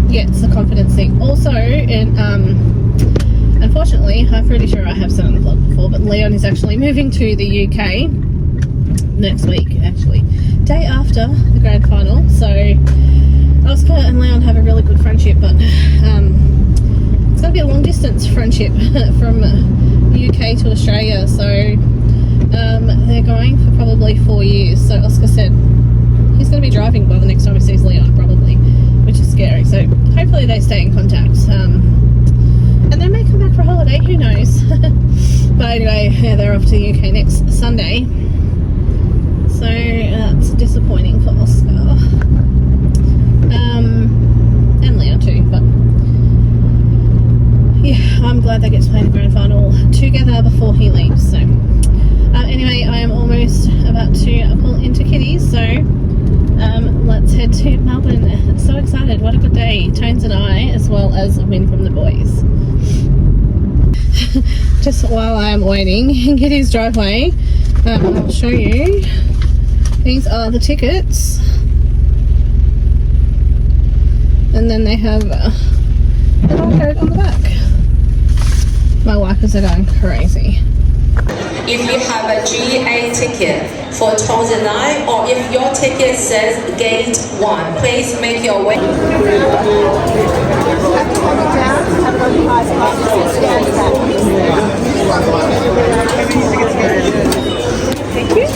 Yeah, it's the confidence thing. Also, and unfortunately, I'm pretty sure I have said on the vlog before, but Leon is actually moving to the UK next week, actually, day after the grand final. So Oscar and Leon have a really good friendship, but it's going to be a long distance friendship from the UK to Australia. So they're going for probably 4 years. So Oscar said he's going to be driving by the next time he sees Leon, probably, which is scary. So hopefully they stay in contact. And they may come back for a holiday, who knows. But anyway, yeah, they're off to the UK next Sunday. So that's disappointing for Oscar. And Leon too, but yeah, I'm glad they get to play the grand final together before he leaves. So anyway, I am almost about to pull into Kitty's, so let's head to Melbourne. So excited, what a good day. Tones and I, as well as a win from the boys. Just while I am waiting in Kitty's driveway, I'll show you. These are the tickets. And then they have a barcode on the back. My wipers are going crazy. If you have a GA ticket for Tones and I, or if your ticket says Gate 1, please make your way. Thank you.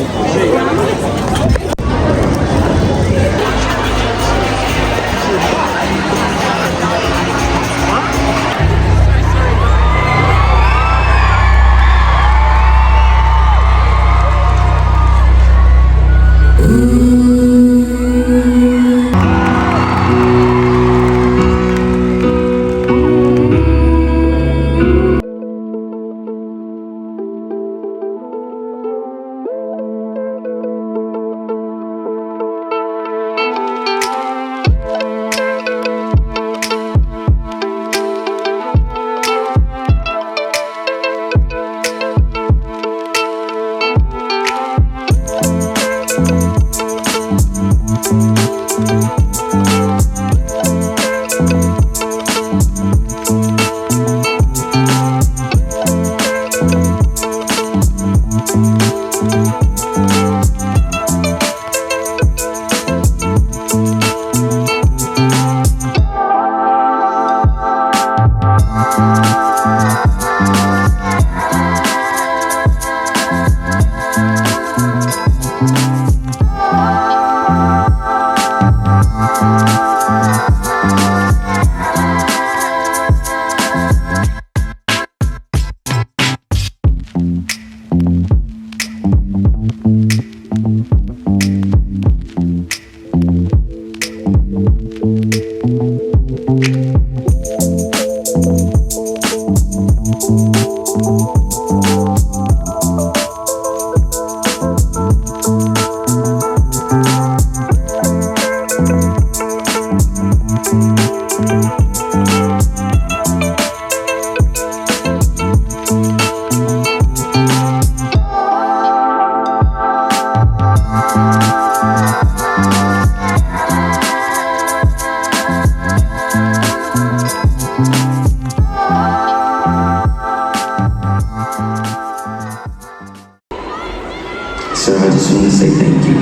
So I just want to say thank you.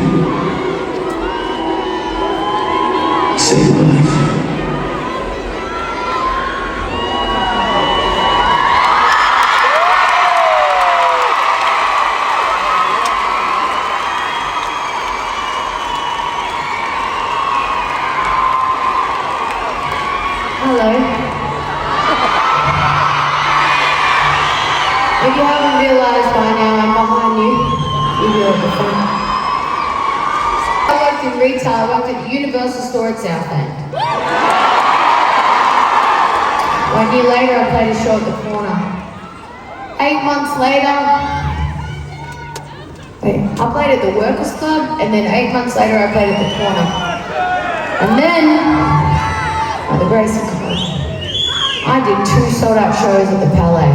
Save my life. Hello. If you haven't realised by now, I'm behind you. I worked in retail. I worked at the Universal Store at Southend. 1 year later, I played a show at the corner. 8 months later, I played at the Workers Club, and then 8 months later I played at the Corner. And then, by the grace of God, I did 2 sold-out shows at the Palais.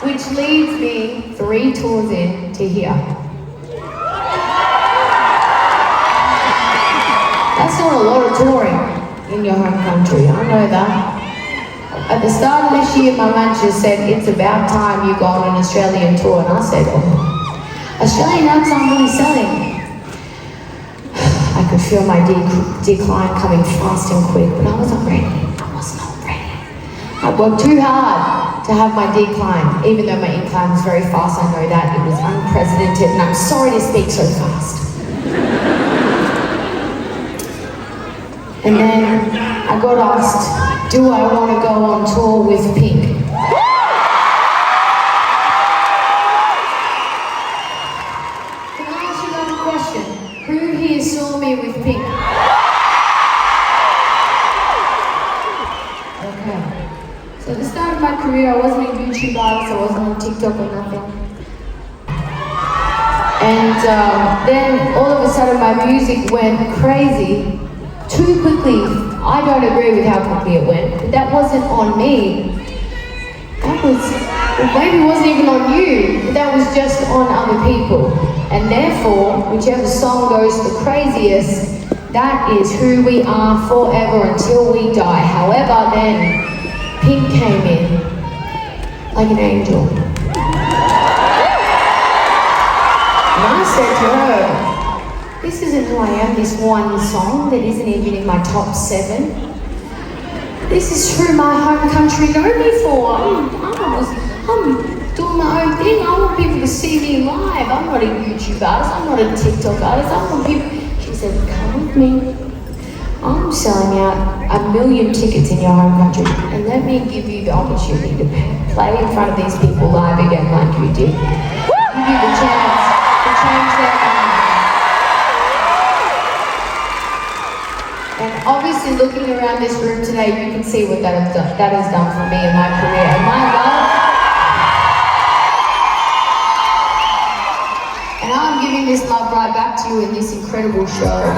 Which leads me 3 tours in to here. That's not a lot of touring in your home country, I know that. At the start of this year, my manager said, it's about time you go on an Australian tour, and I said, oh, Australian acts aren't really selling. I could feel my decline coming fast and quick, but I wasn't ready. I was not ready. I worked too hard to have my decline, even though my incline was very fast. I know that. It was unprecedented, and I'm sorry to speak so fast. And then I got asked, do I want to go on tour with Pink? Can I ask you another question? Who here saw me with Pink? Okay. So at the start of my career, I wasn't a YouTube artist, I wasn't on TikTok or nothing. And then all of a sudden my music went crazy. Too quickly. I don't agree with how quickly it went, but that wasn't on me. That was, well, maybe it wasn't even on you, but that was just on other people. And therefore, whichever song goes the craziest, that is who we are forever until we die. However, then, Pink came in like an angel. And I said to her, this isn't who I am, this one song that isn't even in my top 7. This is who my home country know me for. I'm doing my own thing. I want people to see me live. I'm not a YouTube artist, I'm not a TikTok artist. I want people. She said, come with me. I'm selling out 1 million tickets in your home country, and let me give you the opportunity to play in front of these people live again like you did. Give you the chance to change their lives. And obviously, looking around this room today, you can see what that has done for me in my career. And my love, and I'm giving this love right back to you in this incredible show.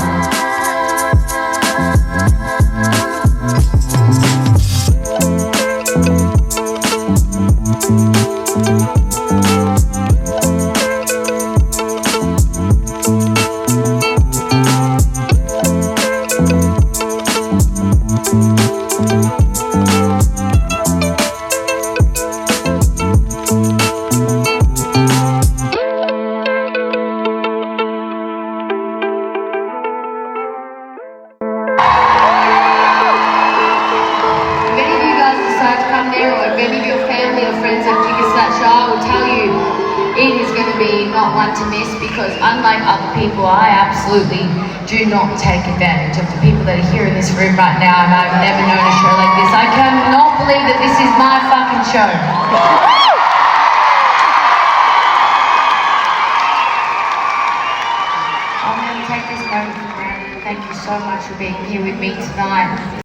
To miss, because unlike other people, I absolutely do not take advantage of the people that are here in this room right now, and I've never known a show like this. I cannot believe that this is my fucking show. I'll never take this moment for granted. Thank you so much for being here with me tonight.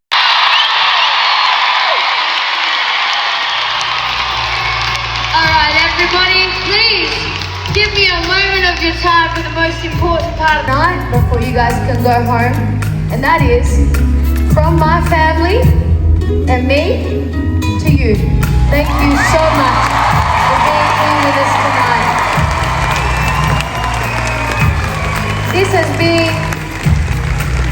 Alright everybody, please give me a moment of your time for the most important part of the night before you guys can go home. And that is from my family and me to you. Thank you so much for being here with us tonight. This has been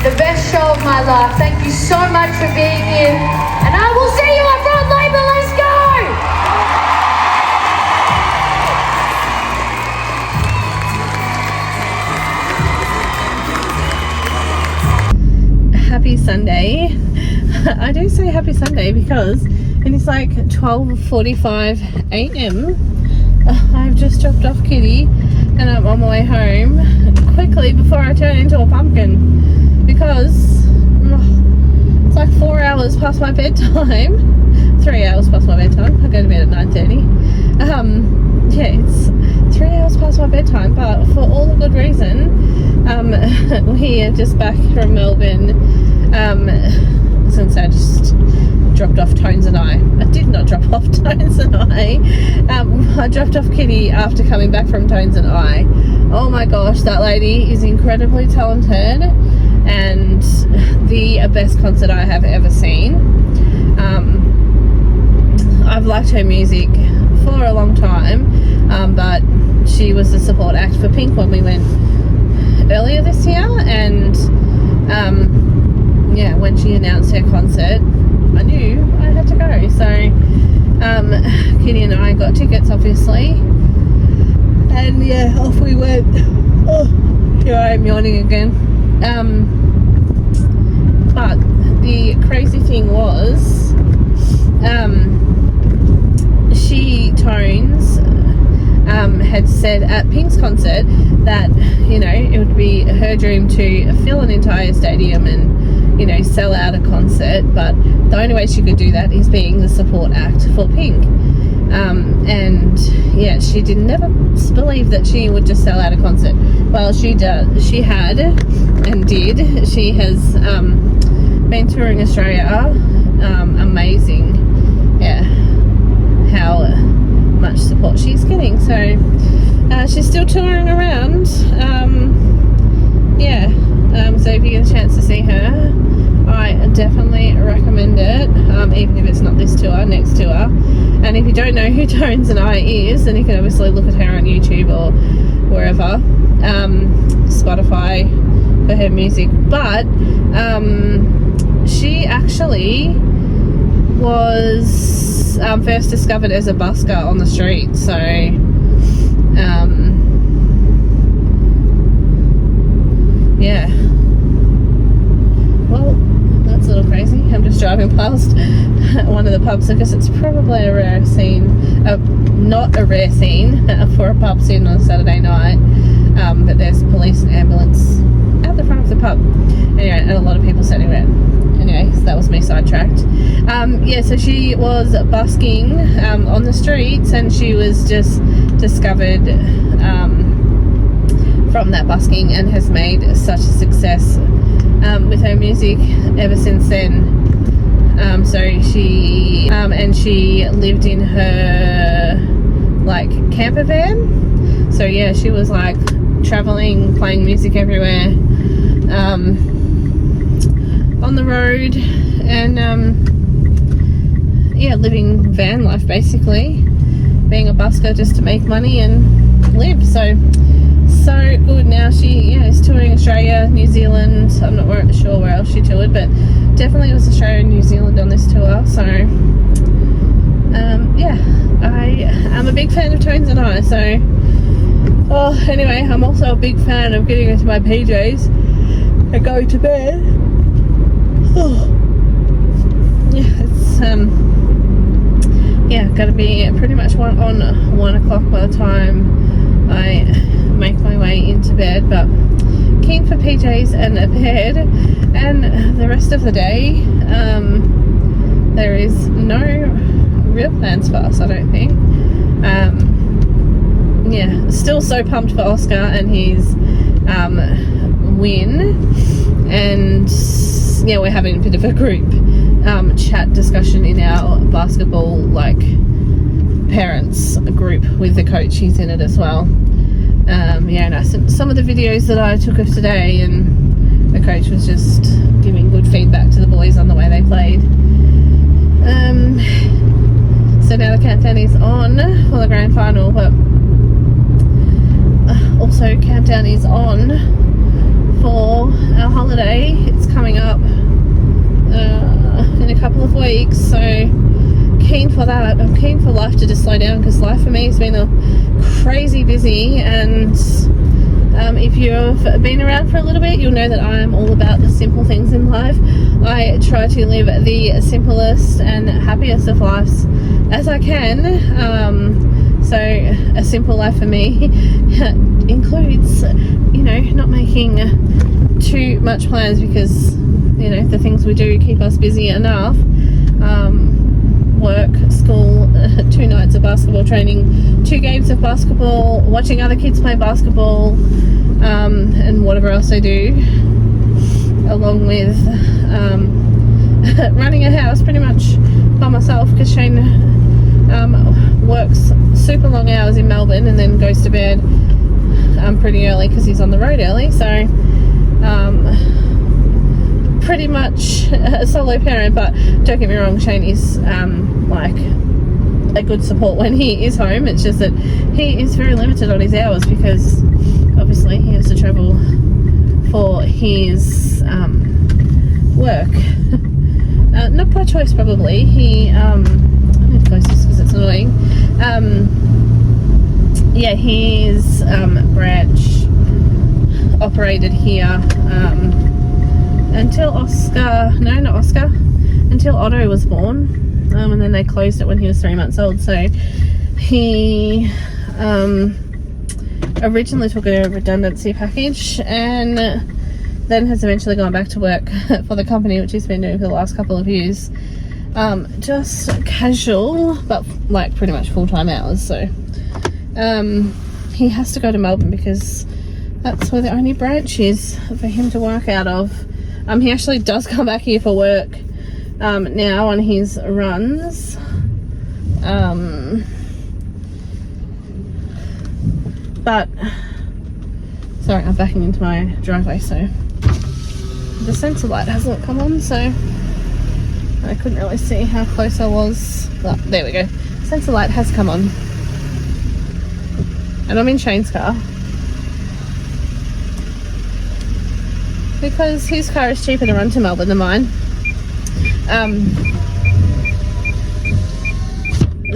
the best show of my life. Thank you so much for being here. And I will see you on Front Labour. Let's go! Happy Sunday. I do say happy Sunday because it is like 12:45 a.m. I've just dropped off Kitty and I'm on my way home quickly before I turn into a pumpkin because it's like 4 hours past my bedtime. 3 hours past my bedtime. I go to bed at 9:30. Yeah, it's 3 hours past my bedtime, but for all the good reason. We are just back from Melbourne, I was going to say I just dropped off Tones and I did not drop off Tones and I dropped off Kitty after coming back from Tones and I. Oh my gosh, that lady is incredibly talented and the best concert I have ever seen. I've liked her music for a long time, but she was the support act for Pink when we went earlier this year, and yeah, when she announced her concert I knew I had to go, so Kitty and I got tickets obviously, and yeah, off we went. Oh, here I am yawning again. But the crazy thing was Tones had said at Pink's concert that, you know, it would be her dream to fill an entire stadium and, you know, sell out a concert, but the only way she could do that is being the support act for Pink. And yeah, she never believe that she would just sell out a concert. Well, she had and did. She has been touring Australia. Amazing, yeah, how much support she's getting. So she's still touring around. Yeah, so if you get a chance to see her, I definitely recommend it, even if it's not this tour, next tour. And if you don't know who Tones and I is, then you can obviously look at her on YouTube or wherever, Spotify for her music. But she actually was first discovered as a busker on the street, so yeah. Well, that's a little crazy. I'm just driving past one of the pubs. I guess it's probably a rare scene, not a rare scene for a pub scene on a Saturday night, but there's police and ambulance at the front of the pub. Anyway, and a lot of people sitting around. Anyway, so that was me sidetracked. Yeah, so she was busking on the streets, and she was just discovered from that busking and has made such a success with her music ever since then. So she and she lived in her like camper van. So yeah, she was like traveling, playing music everywhere, on the road, and yeah, living van life basically, being a busker just to make money and live. So good. Now she is touring Australia, New Zealand. I'm not sure where else she toured, but definitely was Australia and New Zealand on this tour. So yeah, I am a big fan of Tones and I. So anyway, I'm also a big fan of getting into my PJs and going to bed. Yeah, it's yeah, gotta be pretty much on 1 o'clock by the time I make my way into bed, but keen for PJs and a bed. And the rest of the day, there is no real plans for us, I don't think. Yeah, still so pumped for Oscar and his win, and yeah, we're having a bit of a group chat discussion in our basketball like parents group with the coach. He's in it as well. Yeah, and I sent some of the videos that I took of today, and the coach was just giving good feedback to the boys on the way they played. So now the countdown is on for the grand final, but also countdown is on for our holiday. It's coming up in a couple of weeks, so keen for that. I'm keen for life to just slow down, because life for me has been crazy busy, and if you've been around for a little bit, you'll know that I am all about the simple things in life. I try to live the simplest and happiest of lives as I can. So a simple life for me includes, you know, not making too much plans, because, you know, the things we do keep us busy enough. Work, school, 2 nights of basketball training, 2 games of basketball, watching other kids play basketball, and whatever else I do, along with running a house pretty much by myself, because Shane works super long hours in Melbourne and then goes to bed pretty early because he's on the road early. So pretty much a solo parent, but don't get me wrong, Shane is like a good support when he is home. It's just that he is very limited on his hours because obviously he has to travel for his work. Not by choice, probably. He I need to close this because it's annoying. Yeah, his branch operated here until until Otto was born, and then they closed it when he was 3 months old. So he originally took a redundancy package and then has eventually gone back to work for the company, which he's been doing for the last couple of years, just casual but like pretty much full-time hours. So he has to go to Melbourne because that's where the only branch is for him to work out of. He actually does come back here for work now on his runs. But sorry, I'm backing into my driveway, so the sensor light hasn't come on, so I couldn't really see how close I was. Well, there we go. Sensor light has come on. And I'm in Shane's car because his car is cheaper to run to Melbourne than mine.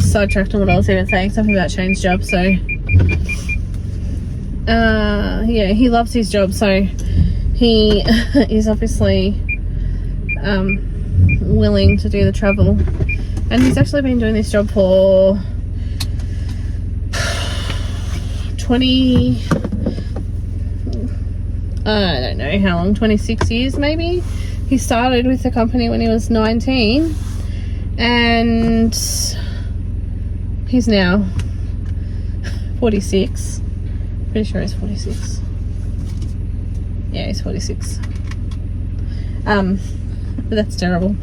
Sidetracked on what I was even saying, something about Shane's job. So yeah, he loves his job, so he is obviously willing to do the travel, and he's actually been doing this job for 20, I don't know how long, 26 years maybe. He started with the company when he was 19 and he's now 46. Pretty sure he's 46. Yeah, he's 46. That's terrible.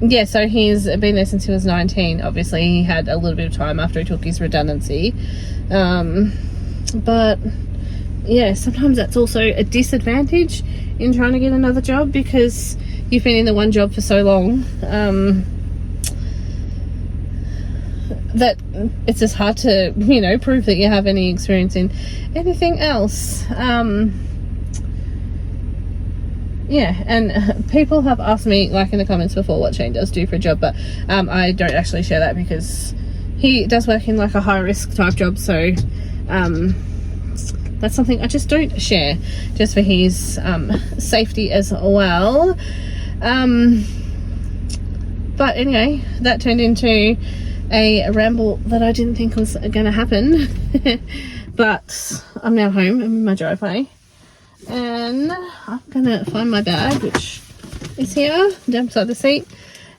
Yeah, so he's been there since he was 19. Obviously, he had a little bit of time after he took his redundancy. But yeah, sometimes that's also a disadvantage in trying to get another job because you've been in the one job for so long. That it's just hard to, you know, prove that you have any experience in anything else. Yeah, and people have asked me, like in the comments before, what Shane does do for a job, but I don't actually share that because he does work in like a high risk type job, so that's something I just don't share, just for his safety as well. But anyway, that turned into a ramble that I didn't think was going to happen. But I'm now home, I'm in my driveway, and I'm gonna find my bag, which is here down beside the seat,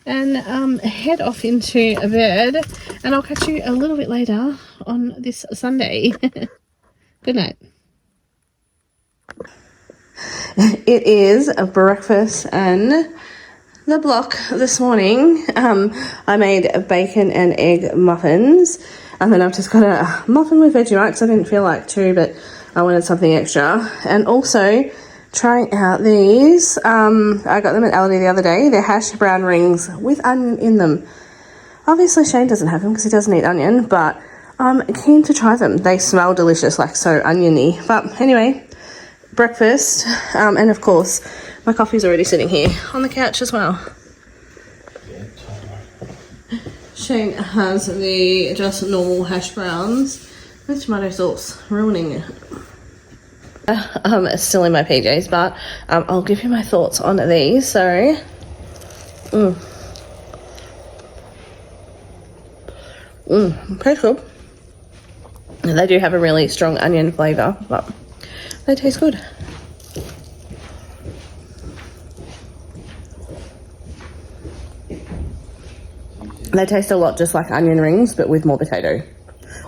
and head off into bed, and I'll catch you a little bit later on this Sunday. Good night. It is a breakfast and the block this morning. I made bacon and egg muffins, and then I've just got a muffin with Vegemite because I didn't feel like two, but I wanted something extra. And also trying out these, I got them at Aldi the other day. They're hash brown rings with onion in them. Obviously Shane doesn't have them because he doesn't eat onion, but I'm keen to try them. They smell delicious, like so oniony. But anyway, breakfast, and of course my coffee's already sitting here on the couch as well. Shane has the just normal hash browns with tomato sauce, ruining it. I'm still in my PJs, but I'll give you my thoughts on these. So pretty cool. They do have a really strong onion flavour, but they taste good. They taste a lot just like onion rings, but with more potato,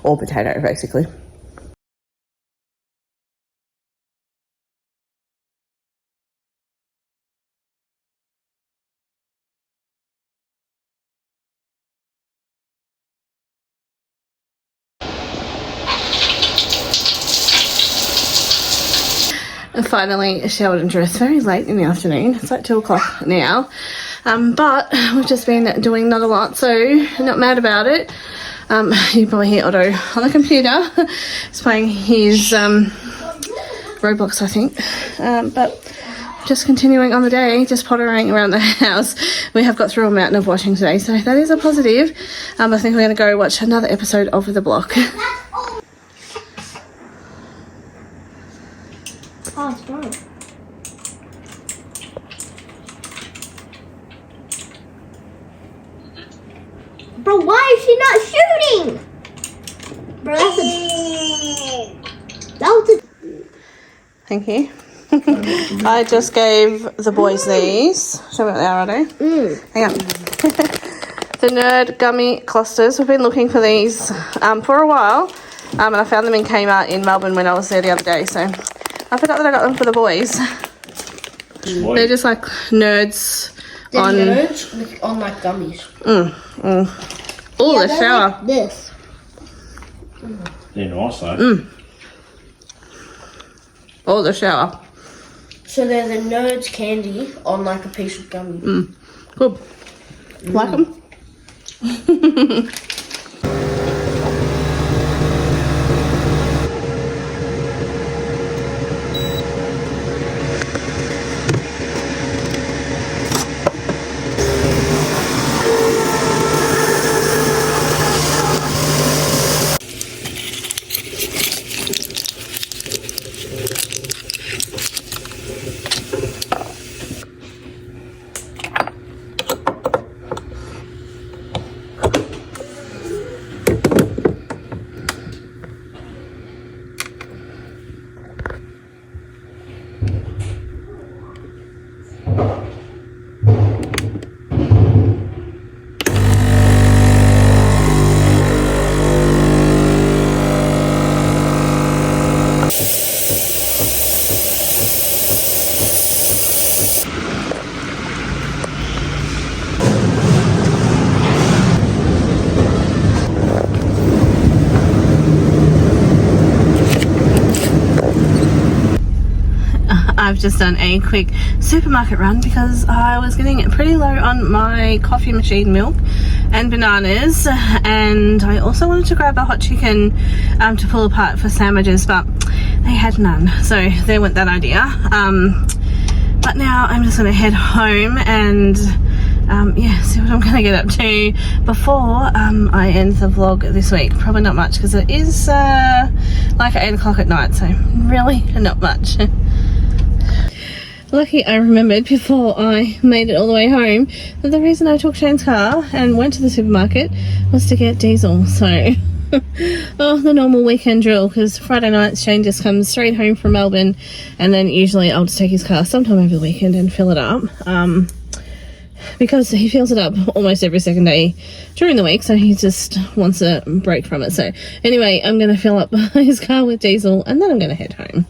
or potato basically. finally showered and dressed very late in the afternoon. It's like 2 o'clock now. But we've just been doing not a lot, so not mad about it. You probably hear Otto on the computer. He's playing his Roblox, I think. But just continuing on the day, just pottering around the house. We have got through a mountain of washing today, so that is a positive. I think we're going to go watch another episode of The Block. Oh, it's dry. Bro, why is she not shooting? Bro, that's a... That was a... Thank you. I just gave the boys these. Show me what they are, Otto. Hang on. The Nerd Gummy Clusters. We've been looking for these for a while. And I found them in Kmart in Melbourne when I was there the other day. So I forgot that I got them for the boys. They're just like nerds on... nerds on like gummies. Oh, the shower. Like this. They're nice though. Oh, the shower. So they're the nerds candy on like a piece of gummy. Good. Like them? I've just done a quick supermarket run because I was getting pretty low on my coffee machine milk and bananas, and I also wanted to grab a hot chicken to pull apart for sandwiches, but they had none, so there went that idea. But now I'm just going to head home and yeah, see what I'm going to get up to before I end the vlog this week. Probably not much because it is like 8 o'clock at night, so really not much. Lucky I remembered before I made it all the way home that the reason I took Shane's car and went to the supermarket was to get diesel. So oh, the normal weekend drill, because Friday nights Shane just comes straight home from Melbourne, and then usually I'll just take his car sometime over the weekend and fill it up, because he fills it up almost every second day during the week, so he just wants a break from it. So anyway, I'm going to fill up his car with diesel and then I'm going to head home.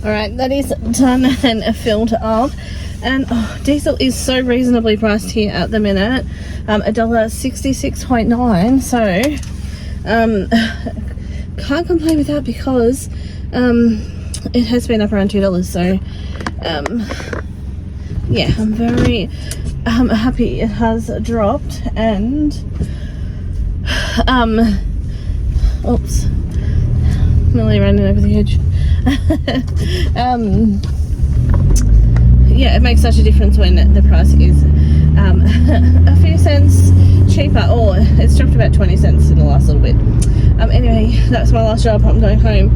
Alright, that is done and filled up, and diesel is so reasonably priced here at the minute, $1.66.9, so can't complain with that because it has been up around $2, so yeah, I'm very happy it has dropped. And oops, nearly ran over the edge. Yeah, it makes such a difference when the price is a few cents cheaper, or it's dropped about 20 cents in the last little bit. Anyway, that's my last job. I'm going home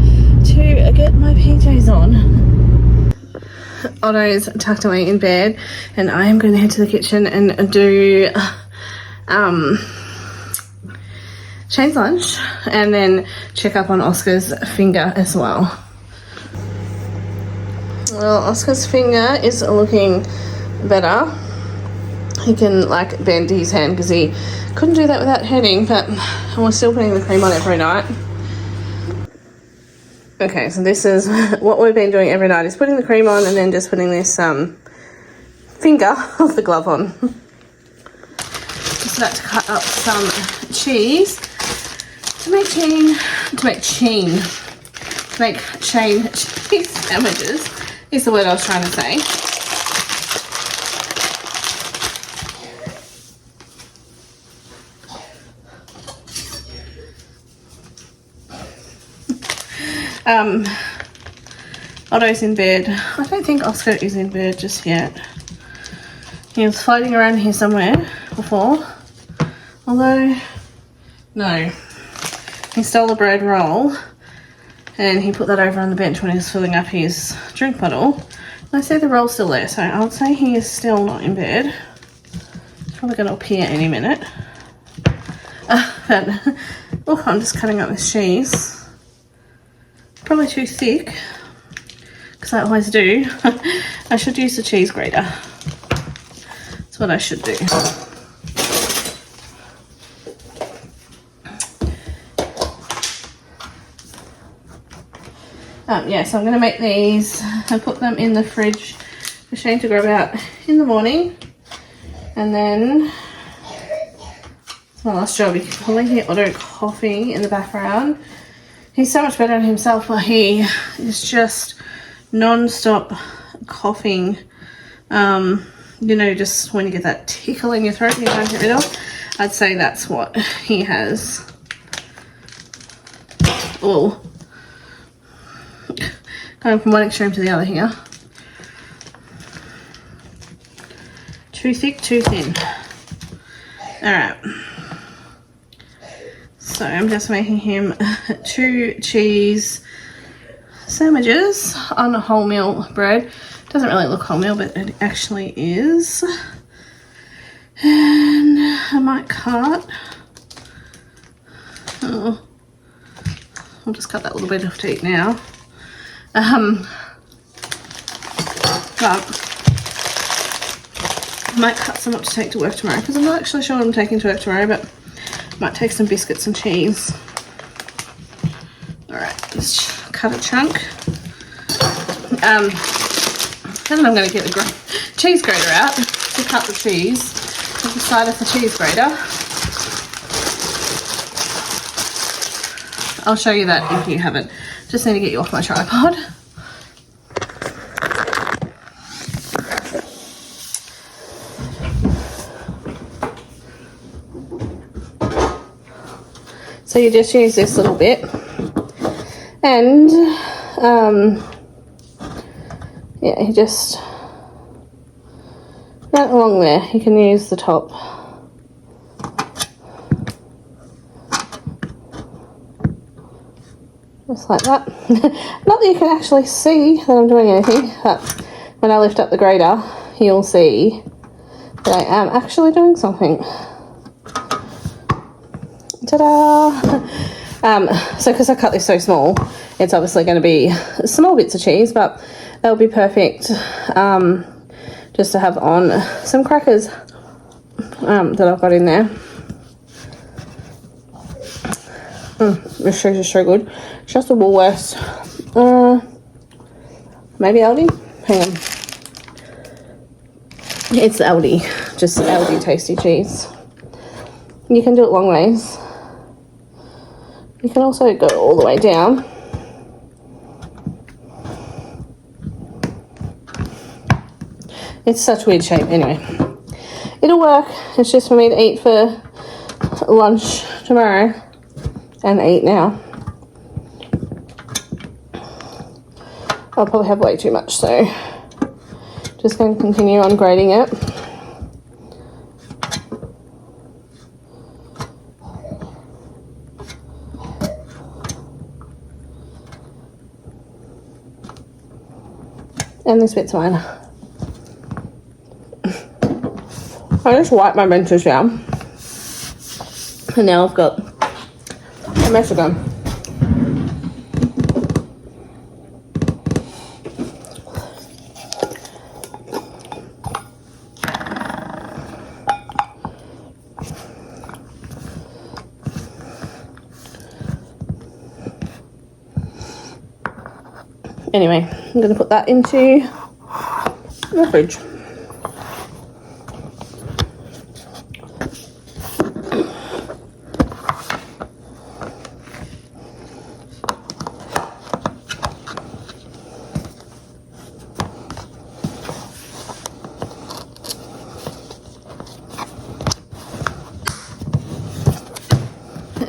to get my PJs on. Otto's tucked away in bed, and I am going to head to the kitchen and do Shane's lunch, and then check up on Oscar's finger as well. Well, Oscar's finger is looking better. He can like bend his hand because he couldn't do that without hurting, but we're still putting the cream on every night. Okay, so this is what we've been doing every night, is putting the cream on and then just putting this finger of the glove on. Just about to cut up some cheese to make chain cheese sandwiches is the word I was trying to say. Otto's in bed. I don't think Oscar is in bed just yet. He was floating around here somewhere before. Although, no. He stole a bread roll and he put that over on the bench when he was filling up his drink bottle. And I see the roll's still there, so I would say he is still not in bed. He's probably going to appear any minute. But, oh, I'm just cutting up this cheese. Probably too thick, because I always do. I should use the cheese grater. That's what I should do. Yeah, so I'm going to make these and put them in the fridge for Shane to grab out in the morning. And then it's my last job. You can probably hear Otto coughing in the background. He's so much better at himself, but he is just non-stop coughing. You know, just when you get that tickle in your throat and you can't get rid of. I'd say that's what he has. Oh. Going from one extreme to the other here. Too thick, too thin. Alright. So I'm just making him 2 cheese sandwiches on wholemeal bread. Doesn't really look wholemeal, but it actually is. And I might cut. Oh, I'll just cut that little bit off to eat now. But I might cut some up to take to work tomorrow, because I'm not actually sure what I'm taking to work tomorrow, but I might take some biscuits and cheese. Alright, let's cut a chunk. Then I'm going to get the cheese grater out to cut the cheese with the side of the cheese grater. I'll show you that if you haven't. Just need to get you off my tripod. So you just use this little bit, and yeah, you just right along there. You can use the top. Just like that. Not that you can actually see that I'm doing anything, but when I lift up the grater, you'll see that I am actually doing something. Ta-da! So because I cut this so small, it's obviously going to be small bits of cheese, but they'll be perfect just to have on some crackers that I've got in there. This cheese is so good. It's just a Woolworths. Maybe Aldi? Hang on. It's Aldi. Just Aldi tasty cheese. You can do it long ways. You can also go all the way down. It's such weird shape. Anyway, it'll work. It's just for me to eat for lunch tomorrow and eat now. I'll probably have way too much, so just going to continue on grating it. And this bit's mine. I just wiped my benches down, and now I've got a mess again. Anyway, I'm going to put that into the fridge.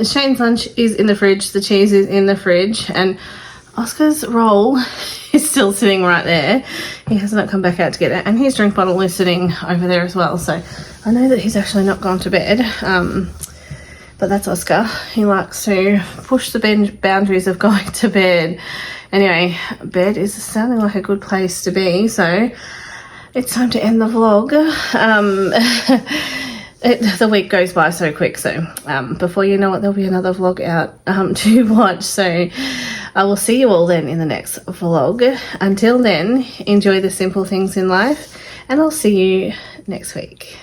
Shane's lunch is in the fridge, the cheese is in the fridge, and Oscar's roll is still sitting right there. He has not come back out to get it, and his drink bottle is sitting over there as well. So I know that he's actually not gone to bed, but that's Oscar. He likes to push the boundaries of going to bed. Anyway, bed is sounding like a good place to be, so it's time to end the vlog. The week goes by so quick, so before you know it, there'll be another vlog out to watch. So I will see you all then in the next vlog. Until then, enjoy the simple things in life, and I'll see you next week.